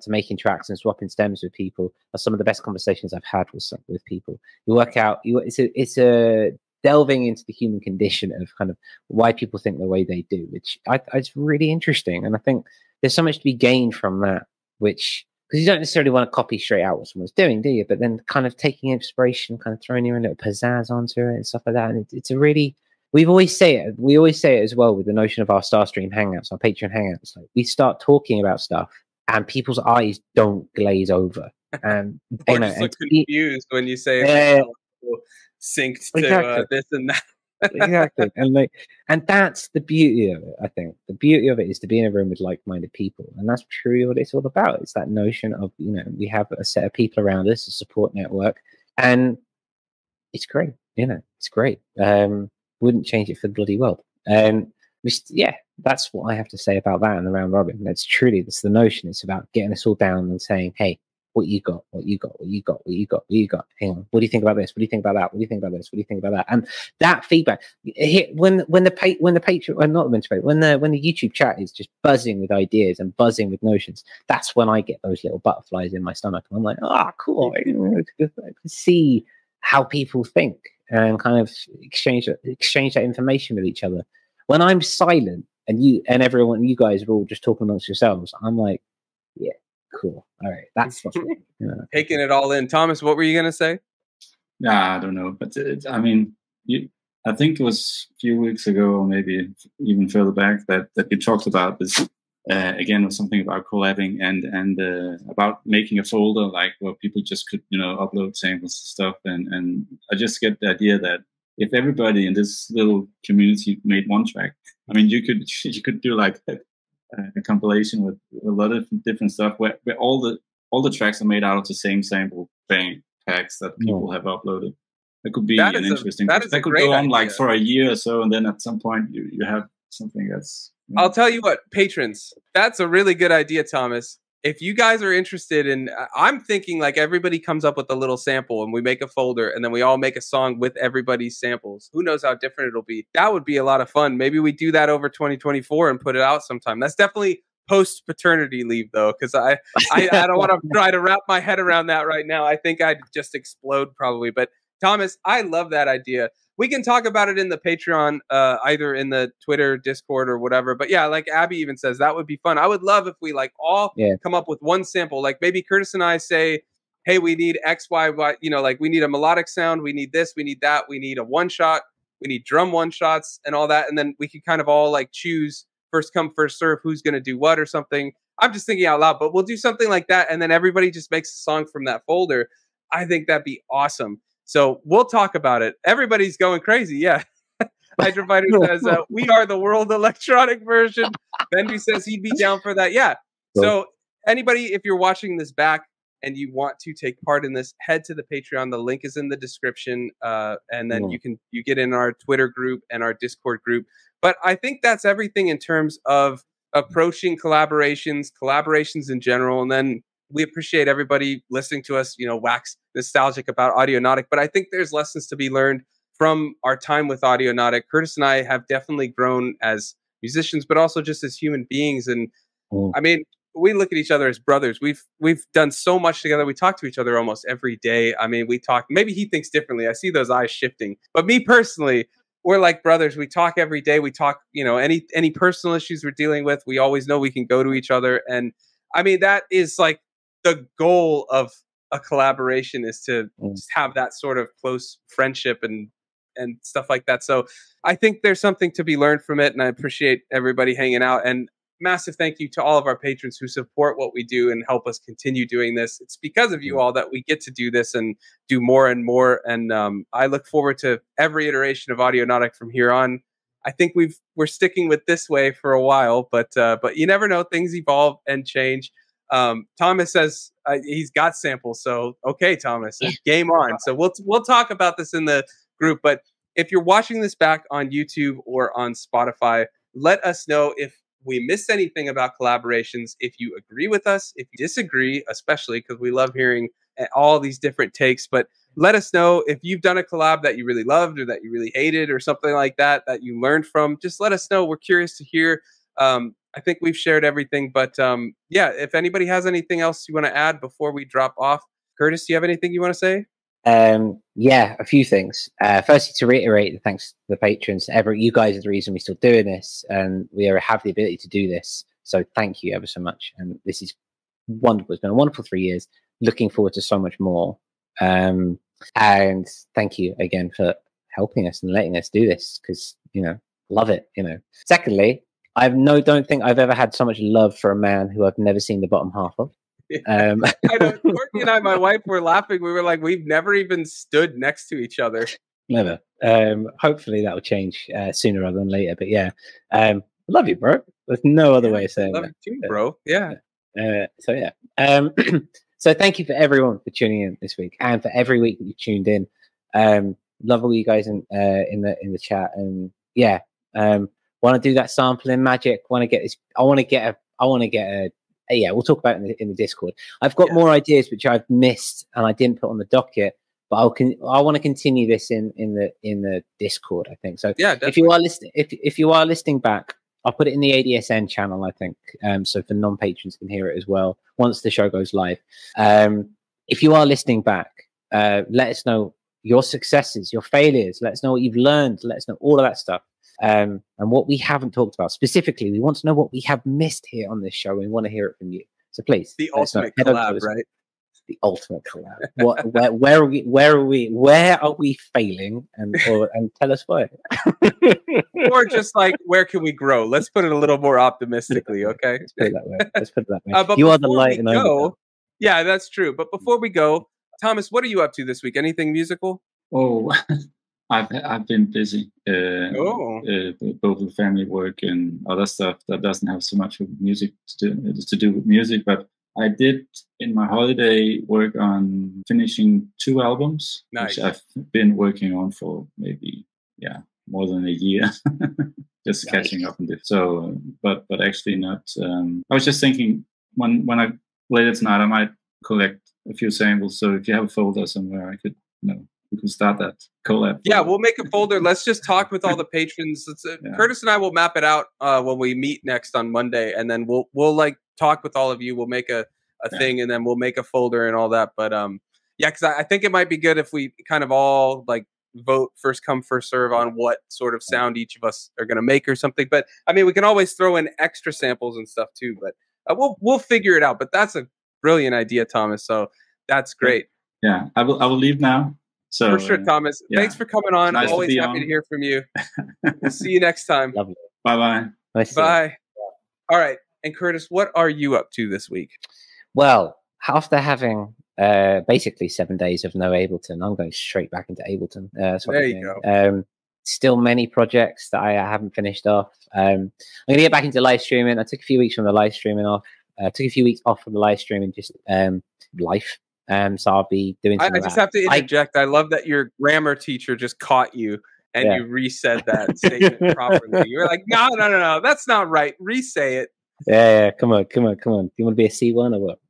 making tracks and swapping stems with people are some of the best conversations I've had with people. You work out, it's a delving into the human condition of kind of why people think the way they do, which it's really interesting. And I think there's so much to be gained from that, which, because you don't necessarily want to copy straight out what someone's doing, do you? But then kind of taking inspiration, kind of throwing your own little pizzazz onto it and stuff like that. And it's a really, we always say it as well with the notion of our Starstream hangouts, our Patreon hangouts. Like, we start talking about stuff and people's eyes don't glaze over. And or just look confused when you say synced to this and that. Exactly. And that's the beauty of it. I think the beauty of it is to be in a room with like-minded people, and that's truly what it's all about. It's that notion of, you know, we have a set of people around us, a support network, and it's great. You know, it's great. Wouldn't change it for the bloody world. That's what I have to say about that and the round robin. That's the notion. It's about getting us all down and saying, hey, what you got, what you got, what you got, what you got, what you got. Hang on. What do you think about this? What do you think about that? What do you think about this? What do you think about that? And that feedback, when the YouTube chat is just buzzing with ideas and buzzing with notions, that's when I get those little butterflies in my stomach. And I'm like, cool. I can see how people think and kind of exchange that information with each other. When I'm silent and you guys are all just talking amongst yourselves, I'm like, yeah. Cool. All right. That's taking it all in. Thomas, what were you going to say? I don't know. But I think it was a few weeks ago, or maybe even further back, that you talked about this. Again, was something about collabing and about making a folder like where people just could, you know, upload samples and stuff. And I just get the idea that if everybody in this little community made one track, I mean, you could do like a compilation with a lot of different stuff where all the tracks are made out of the same sample bank packs that people have uploaded. That could be an interesting. That could go on like for a year or so, and then at some point you have something that's. You know. I'll tell you what, patrons, that's a really good idea, Thomas. If you guys are interested in, I'm thinking like everybody comes up with a little sample and we make a folder and then we all make a song with everybody's samples. Who knows how different it'll be? That would be a lot of fun. Maybe we do that over 2024 and put it out sometime. That's definitely post-paternity leave though, because I don't want to try to wrap my head around that right now. I think I'd just explode probably. But Thomas, I love that idea. We can talk about it in the Patreon, either in the Twitter, Discord, or whatever. But yeah, like Abby even says, that would be fun. I would love if we like all come up with one sample. Like maybe Curtis and I say, hey, we need X, Y, Y, you know, like we need a melodic sound. We need this, we need that. We need a one shot. We need drum one shots and all that. And then we can kind of all like choose first come, first serve, who's going to do what or something. I'm just thinking out loud, but we'll do something like that. And then everybody just makes a song from that folder. I think that'd be awesome. So we'll talk about it. Everybody's going crazy. Yeah. Hydrofighter says, we are the world electronic version. Bendy says he'd be down for that. Yeah. So anybody, if you're watching this back and you want to take part in this, head to the Patreon. The link is in the description. And then you get in our Twitter group and our Discord group. But I think that's everything in terms of approaching collaborations in general. And then we appreciate everybody listening to us, you know, wax nostalgic about Audionautic. But I think there's lessons to be learned from our time with Audionautic. Curtis and I have definitely grown as musicians, but also just as human beings. And I mean, we look at each other as brothers. We've done so much together. We talk to each other almost every day. I mean, we talk, maybe he thinks differently. I see those eyes shifting. But me personally, we're like brothers. We talk every day. We talk, you know, any personal issues we're dealing with, we always know we can go to each other. And I mean, that is like the goal of a collaboration, is to just have that sort of close friendship and stuff like that. So I think there's something to be learned from it. And I appreciate everybody hanging out. And massive thank you to all of our patrons who support what we do and help us continue doing this. It's because of you all that we get to do this and do more and more. And I look forward to every iteration of Audionautic from here on. I think we're sticking with this way for a while, but you never know. Things evolve and change. Thomas says he's got samples, so okay, Thomas, game on. So we'll talk about this in the group. But if you're watching this back on YouTube or on Spotify, let us know if we missed anything about collaborations, if you agree with us, if you disagree, especially because we love hearing all these different takes. But let us know if you've done a collab that you really loved or that you really hated or something like that you learned from. Just let us know. We're curious to hear. I think we've shared everything. But yeah, if anybody has anything else you want to add before we drop off. Curtis, do you have anything you want to say? Yeah, a few things. Firstly, to reiterate, thanks to the patrons. You guys are the reason we're still doing this, and we have the ability to do this. So thank you ever so much. And this is wonderful. It's been a wonderful 3 years. Looking forward to so much more. And thank you again for helping us and letting us do this, because love it. Secondly, don't think I've ever had so much love for a man who I've never seen the bottom half of. I know, Courtney and I, my wife, were laughing. We were like, we've never even stood next to each other. Never. Hopefully that will change sooner rather than later. But yeah, love you, bro. There's no other way of saying love that. You too, bro. Yeah. So yeah. So thank you for everyone for tuning in this week, and for every week that you tuned in. Love all you guys in the chat, and yeah, want to do that sampling magic. Want to get this? I want to get a. Yeah, we'll talk about it in the Discord. I've got more ideas which I've missed and I didn't put on the docket, but I want to continue this in the Discord. I think so. Yeah, definitely. If you are listening back, I'll put it in the ADSN channel. I think so for non-patrons can hear it as well once the show goes live. If you are listening back, let us know your successes, your failures. Let us know what you've learned. Let us know all of that stuff. And what we haven't talked about specifically, we want to know what we have missed here on this show. We want to hear it from you. So please, the ultimate collab, right? The ultimate collab. Where are we failing? And tell us why. Or just like, where can we grow? Let's put it a little more optimistically, okay? Let's put it that way. But you are the light, and yeah, that's true. But before we go, Thomas, what are you up to this week? Anything musical? Oh. I've been busy, both with family work and other stuff that doesn't have so much with music to do with music. But I did in my holiday work on finishing 2 albums, which I've been working on for maybe more than a year, just catching up on it. So, but actually not. I was just thinking when I later tonight I might collect a few samples. So if you have a folder somewhere, I could we can start that collab. Yeah, we'll make a folder. Let's just talk with all the patrons. Curtis and I will map it out when we meet next on Monday, and then we'll like talk with all of you. We'll make a thing, and then we'll make a folder and all that. But yeah, because I think it might be good if we kind of all like vote first come first serve on what sort of sound each of us are going to make or something. But I mean, we can always throw in extra samples and stuff too. But we'll figure it out. But that's a brilliant idea, Thomas. So that's great. Yeah, I will leave now. So, for sure, Thomas. Thanks for coming on. Nice Always happy to hear from you. We'll see you next time. Lovely. Bye-bye. Bye. All right. And Curtis, what are you up to this week? Well, after having basically 7 days of no Ableton, I'm going straight back into Ableton. There you go. Still many projects that I haven't finished off. I'm going to get back into live streaming. I took a few weeks from the live streaming off. Took a few weeks off from the live streaming, just life. So I'll be doing some I just have to interject. I love that your grammar teacher just caught you and you resaid that statement properly. You were like, no, that's not right. Re-say it. Yeah, come on. Do you want to be a C1 or what?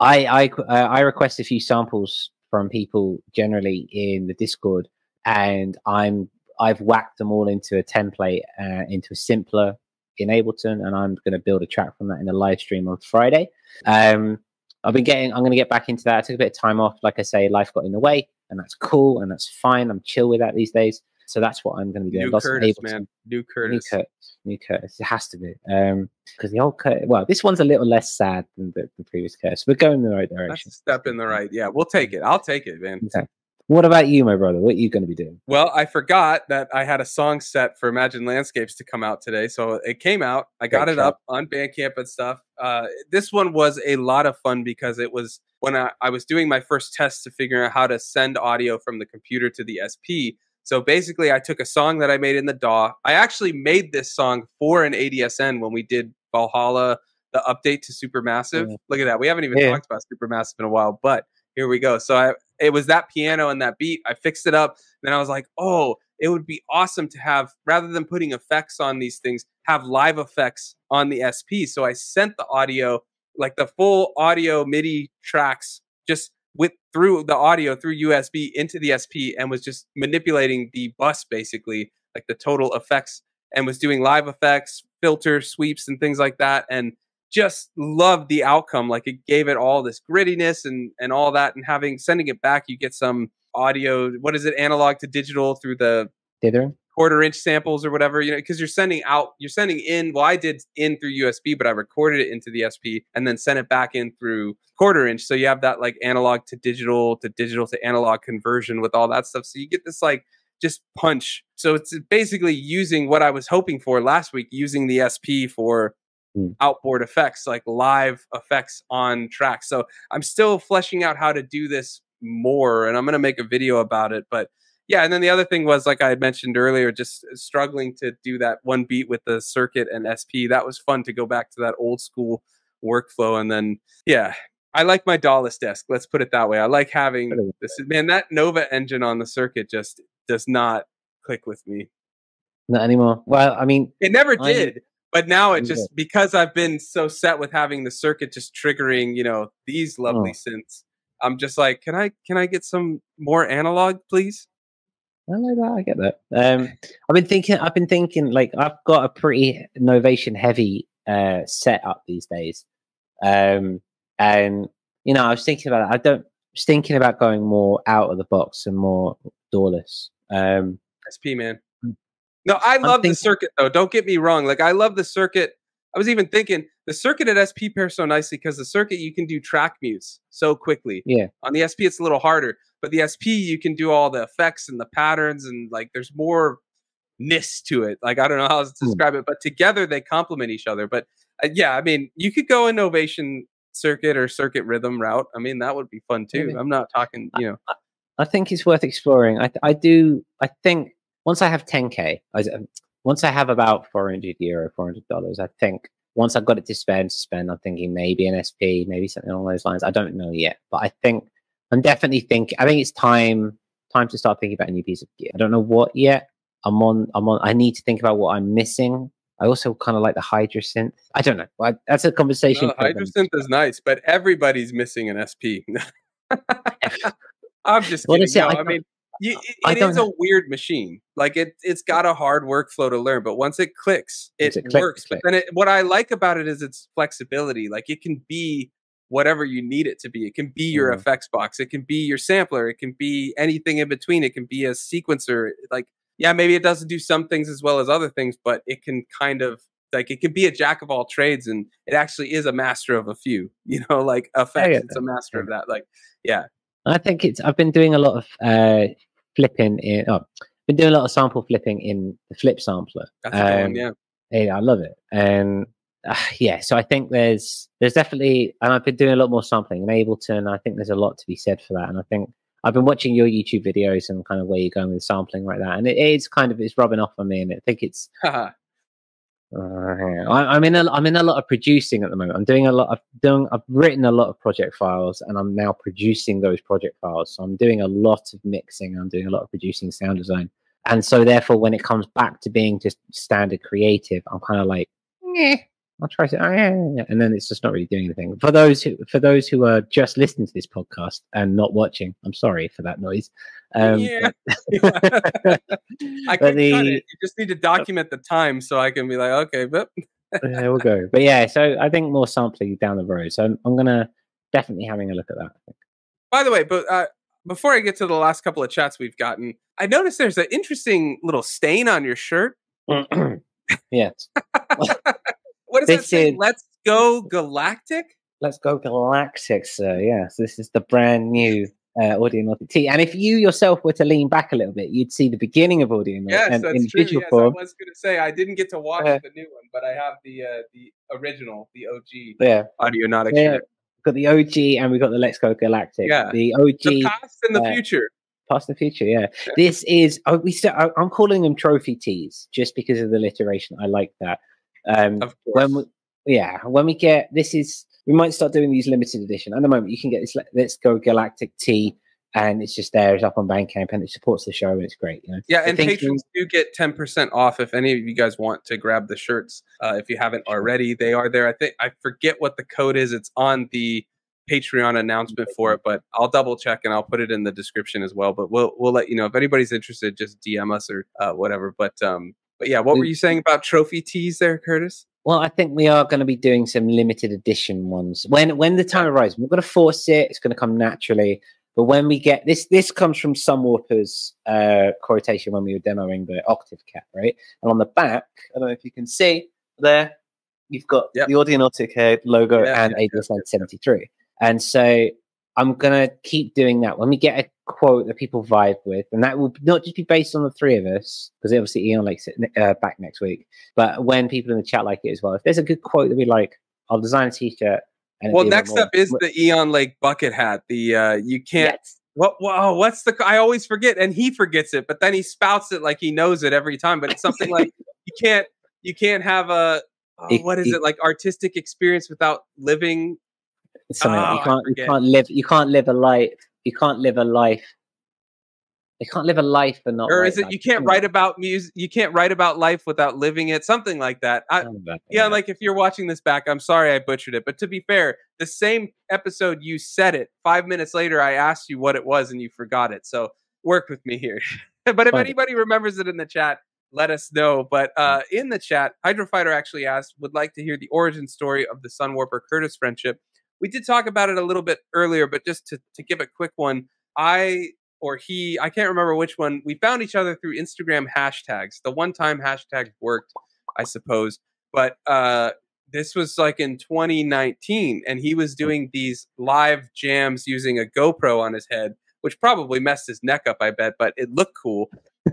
I request a few samples from people generally in the Discord, and I've whacked them all into a template, into a simpler in Ableton, and I'm going to build a track from that in a live stream on Friday. I'm going to get back into that. I took a bit of time off. Like I say, life got in the way, and that's cool, and that's fine. I'm chill with that these days. So that's what I'm going to be doing. New Curtis, man. New Curtis. It has to be. Because the old Curtis, well, this one's a little less sad than the previous Curtis. We're going in the right direction. That's a step in the right. Yeah, we'll take it. I'll take it, man. Okay. What about you, my brother? What are you going to be doing? Well, I forgot that I had a song set for Imagine Landscapes to come out today. So it came out. I got it up on Bandcamp and stuff. This one was a lot of fun because it was when I was doing my first test to figure out how to send audio from the computer to the SP. So basically, I took a song that I made in the DAW. I actually made this song for an ADSN when we did Valhalla, the update to Supermassive. Yeah. Look at that. We haven't even talked about Supermassive in a while, but here we go. So it was that piano and that beat. I fixed it up. Then I was like, oh, it would be awesome to have, rather than putting effects on these things, have live effects on the SP. So I sent the audio, like the full audio MIDI tracks, just through the audio through USB into the SP, and was just manipulating the bus, basically, like the total effects, and was doing live effects, filter sweeps and things like that. And just loved the outcome. Like, it gave it all this grittiness and all that. And sending it back, you get some audio, what is it, analog to digital through the Dithering? quarter-inch samples or whatever, because you're sending in, well, I did in through USB, but I recorded it into the SP and then sent it back in through quarter-inch. So you have that like analog to digital to analog conversion with all that stuff. So you get this like just punch. So it's basically using what I was hoping for last week, using the SP for outboard effects, like live effects on tracks. So I'm still fleshing out how to do this more, and I'm going to make a video about it. But yeah, and then the other thing was, like I had mentioned earlier, just struggling to do that one beat with the circuit and SP. That was fun to go back to that old school workflow. And then, yeah, I like my DAWless desk. Let's put it that way. I like having this. Man, that Nova engine on the circuit just does not click with me. Not anymore. Well, I mean, it never did. But now it just, because I've been so set with having the circuit just triggering, these lovely synths, I'm just like, can I get some more analog, please? I like that. I get that. I've been thinking, like, I've got a pretty Novation heavy setup these days, and I was thinking about it. Was thinking about going more out of the box and more DAWless. SP, man. No, I love the circuit, though. Don't get me wrong. Like, I love the circuit. I was even thinking the circuit at SP pairs so nicely because the circuit, you can do track mutes so quickly. Yeah. On the SP, it's a little harder. But the SP, you can do all the effects and the patterns, and like there's more ness to it. Like, I don't know how else to describe it, but together they complement each other. But yeah, I mean, you could go Novation circuit or circuit rhythm route. I mean, that would be fun too. Yeah. I'm not talking, I think it's worth exploring. I think once I have 10K, once I have about $400, I think once I've got it to spend, I'm thinking maybe an SP, maybe something along those lines. I don't know yet, but I think I think it's time to start thinking about a new piece of gear. I don't know what yet. I need to think about what I'm missing. I also kind of like the Hydra synth. I don't know. That's a conversation. No, the Hydra synth is nice, but everybody's missing an SP. I'm just kidding. I mean, it is a weird machine. Like, it's got a hard workflow to learn, but once it clicks, it works. But then what I like about it is its flexibility. Like, it can be whatever you need it to be. It can be your effects box. It can be your sampler. It can be anything in between. It can be a sequencer. Like, yeah, maybe it doesn't do some things as well as other things, but it can kind of, like, it can be a jack of all trades, and it actually is a master of a few, like effects. It's a master of that. Like, yeah. I think I've been doing a lot of flipping been doing a lot of sample flipping in the Flip sampler. That's a good one, yeah. Yeah, I love it. And so I think there's definitely, and I've been doing a lot more sampling in Ableton. I think there's a lot to be said for that. And I think I've been watching your YouTube videos and kind of where you're going with sampling like that. And it's rubbing off on me. And I think it's, I'm in a lot of producing at the moment. I've written a lot of project files, and I'm now producing those project files. So I'm doing a lot of mixing. I'm doing a lot of producing sound design. And so therefore, when it comes back to being just standard creative, I'm kind of like, I'll try to, and then it's just not really doing anything. For those who are just listening to this podcast and not watching, I'm sorry for that noise. I can cut it. You just need to document the time so I can be like, okay, but there we'll go. But yeah, so I think more sampling down the road. So I'm gonna definitely having a look at that. I think. By the way, but before I get to the last couple of chats we've gotten, I noticed there's an interesting little stain on your shirt. Yes. What does that say? Let's go Galactic? Let's go Galactic, sir. Yes, this is the brand new Audionautic T. And if you yourself were to lean back a little bit, you'd see the beginning of Audionautic. Yes, and that's in true. visual Yes, form. I was going to say I didn't get to watch the new one, but I have the original, the OG Audionautic shirt. Got the OG and we got the Let's Go Galactic. Yeah, the OG, the past and the future. Past and future, yeah. This is I'm calling them trophy tees just because of the alliteration. I like that. Of course. When we get we might start doing these limited edition. At the moment, you can get this Let's Go Galactic tee, and it's just there. It's up on Bandcamp, and it supports the show, and it's great. You know? Yeah, and patrons do get 10% off if any of you guys want to grab the shirts. If you haven't already, they are there. I forget what the code is. It's on the Patreon announcement for it, but I'll double check and I'll put it in the description as well. But we'll let you know if anybody's interested. Just DM us or whatever. But yeah, what were you saying about trophy tees there, Curtis? Well, I think we are going to be doing some limited edition ones when the time arrives. We're going to force it; it's going to come naturally. But when we get this comes from Sunwarper's quotation when we were demoing the Octave Cat, right? And on the back, I don't know if you can see there, you've got the Audionautic logo and ADSL 73. And so I'm going to keep doing that. When we get a quote that people vibe with, and that will not just be based on the three of us, because obviously Ian likes it back next week, but when people in the chat like it as well. If there's a good quote that we like, I'll design a t-shirt. Well, next up is the Eon Lake bucket hat. The you can't. Yes. What's the? I always forget, and he forgets it, but then he spouts it like he knows it every time. But it's something like you can't have a what is it like artistic experience without living. You can't live a life and not. Or is it you can't write about music? You can't write about life without living it. Something like that. Like if you're watching this back, I'm sorry I butchered it. But to be fair, the same episode you said it. 5 minutes later, I asked you what it was and you forgot it. So work with me here. But if anybody remembers it in the chat, let us know. But in the chat, Hydrofighter actually asked, would like to hear the origin story of the Sunwarper Curtis friendship. We did talk about it a little bit earlier, but just to give a quick one, I can't remember which one. We found each other through Instagram hashtags. The one-time hashtag worked, I suppose. But this was like in 2019, and he was doing these live jams using a GoPro on his head, which probably messed his neck up, I bet, but it looked cool.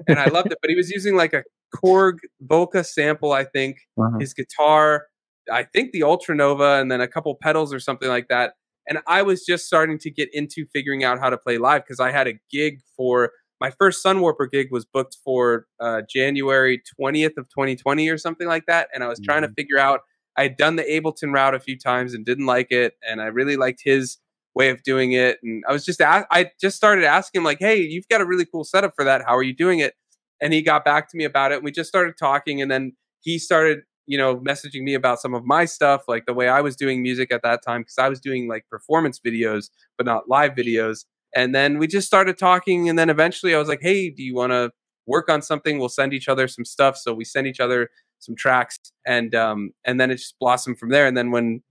And I loved it. But he was using like a Korg Volca sample, I think, his guitar, I think the Ultranova, and then a couple pedals or something like that. And I was just starting to get into figuring out how to play live because I had a gig for my first Sunwarper gig was booked for January 20th of 2020 or something like that. And I was trying to figure out, I had done the Ableton route a few times and didn't like it. And I really liked his way of doing it. And I was I just started asking him like, hey, you've got a really cool setup for that. How are you doing it? And he got back to me about it. And we just started talking. And then he started messaging me about some of my stuff, like the way I was doing music at that time, because I was doing like performance videos, but not live videos. And then we just started talking. And then eventually I was like, hey, do you want to work on something? We'll send each other some stuff. So we sent each other some tracks and then it just blossomed from there. And then when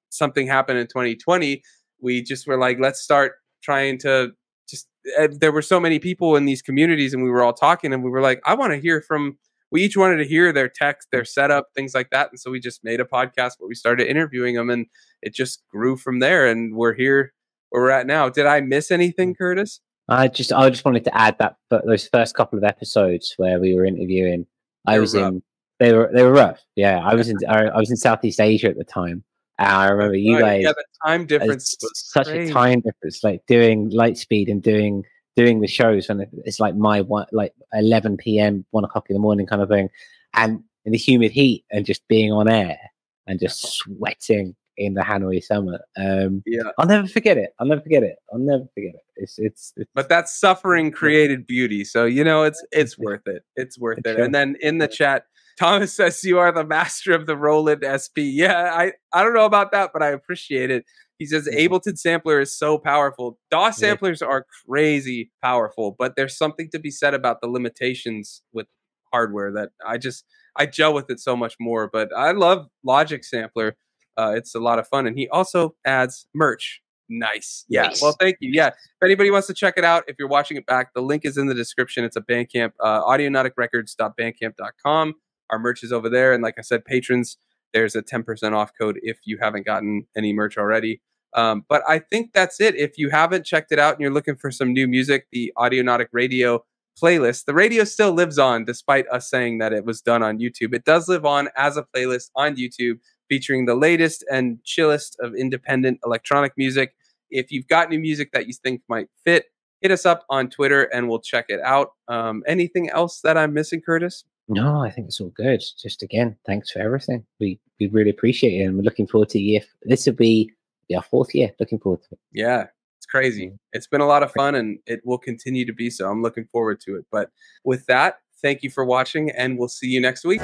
something happened in 2020, we just were like, let's start trying to there were so many people in these communities and we were all talking and we were like, I want to hear from, we each wanted to hear their text, their setup, things like that. And so we just made a podcast where we started interviewing them and it just grew from there. And we're here where we're at now. Did I miss anything, Curtis? I just wanted to add that those first couple of episodes where we were interviewing, they were rough. Yeah. I was in Southeast Asia at the time. And I remember you guys. Yeah, the time difference was such crazy. A time difference, like doing Lightspeed and doing the shows when it's like 11 p.m., 1 o'clock in the morning kind of thing, and in the humid heat and just being on air and just sweating in the Hanoi summer. I'll never forget it. It's but that suffering created beauty. So it's worth it. It's worth it. And then in the chat, Thomas says you are the master of the Roland SP. Yeah, I don't know about that, but I appreciate it. He says Ableton sampler is so powerful. DAW samplers are crazy powerful, but there's something to be said about the limitations with hardware that I gel with it so much more. But I love Logic sampler. It's a lot of fun. And he also adds merch. Nice. Yeah. Nice. Well, thank you. Yeah. If anybody wants to check it out, if you're watching it back, the link is in the description. It's a Bandcamp, audionauticrecords.bandcamp.com. Our merch is over there. And like I said, patrons, there's a 10% off code if you haven't gotten any merch already. But I think that's it. If you haven't checked it out and you're looking for some new music, the Audionautic Radio playlist, the radio still lives on despite us saying that it was done on YouTube. It does live on as a playlist on YouTube featuring the latest and chillest of independent electronic music. If you've got new music that you think might fit, hit us up on Twitter and we'll check it out. Anything else that I'm missing, Curtis? No, I think it's all good. Just again, thanks for everything. We really appreciate it, and we're looking forward to this will be our 4th year. Looking forward to it. Yeah, it's crazy. It's been a lot of fun, and it will continue to be so. I'm looking forward to it. But with that, thank you for watching, and we'll see you next week.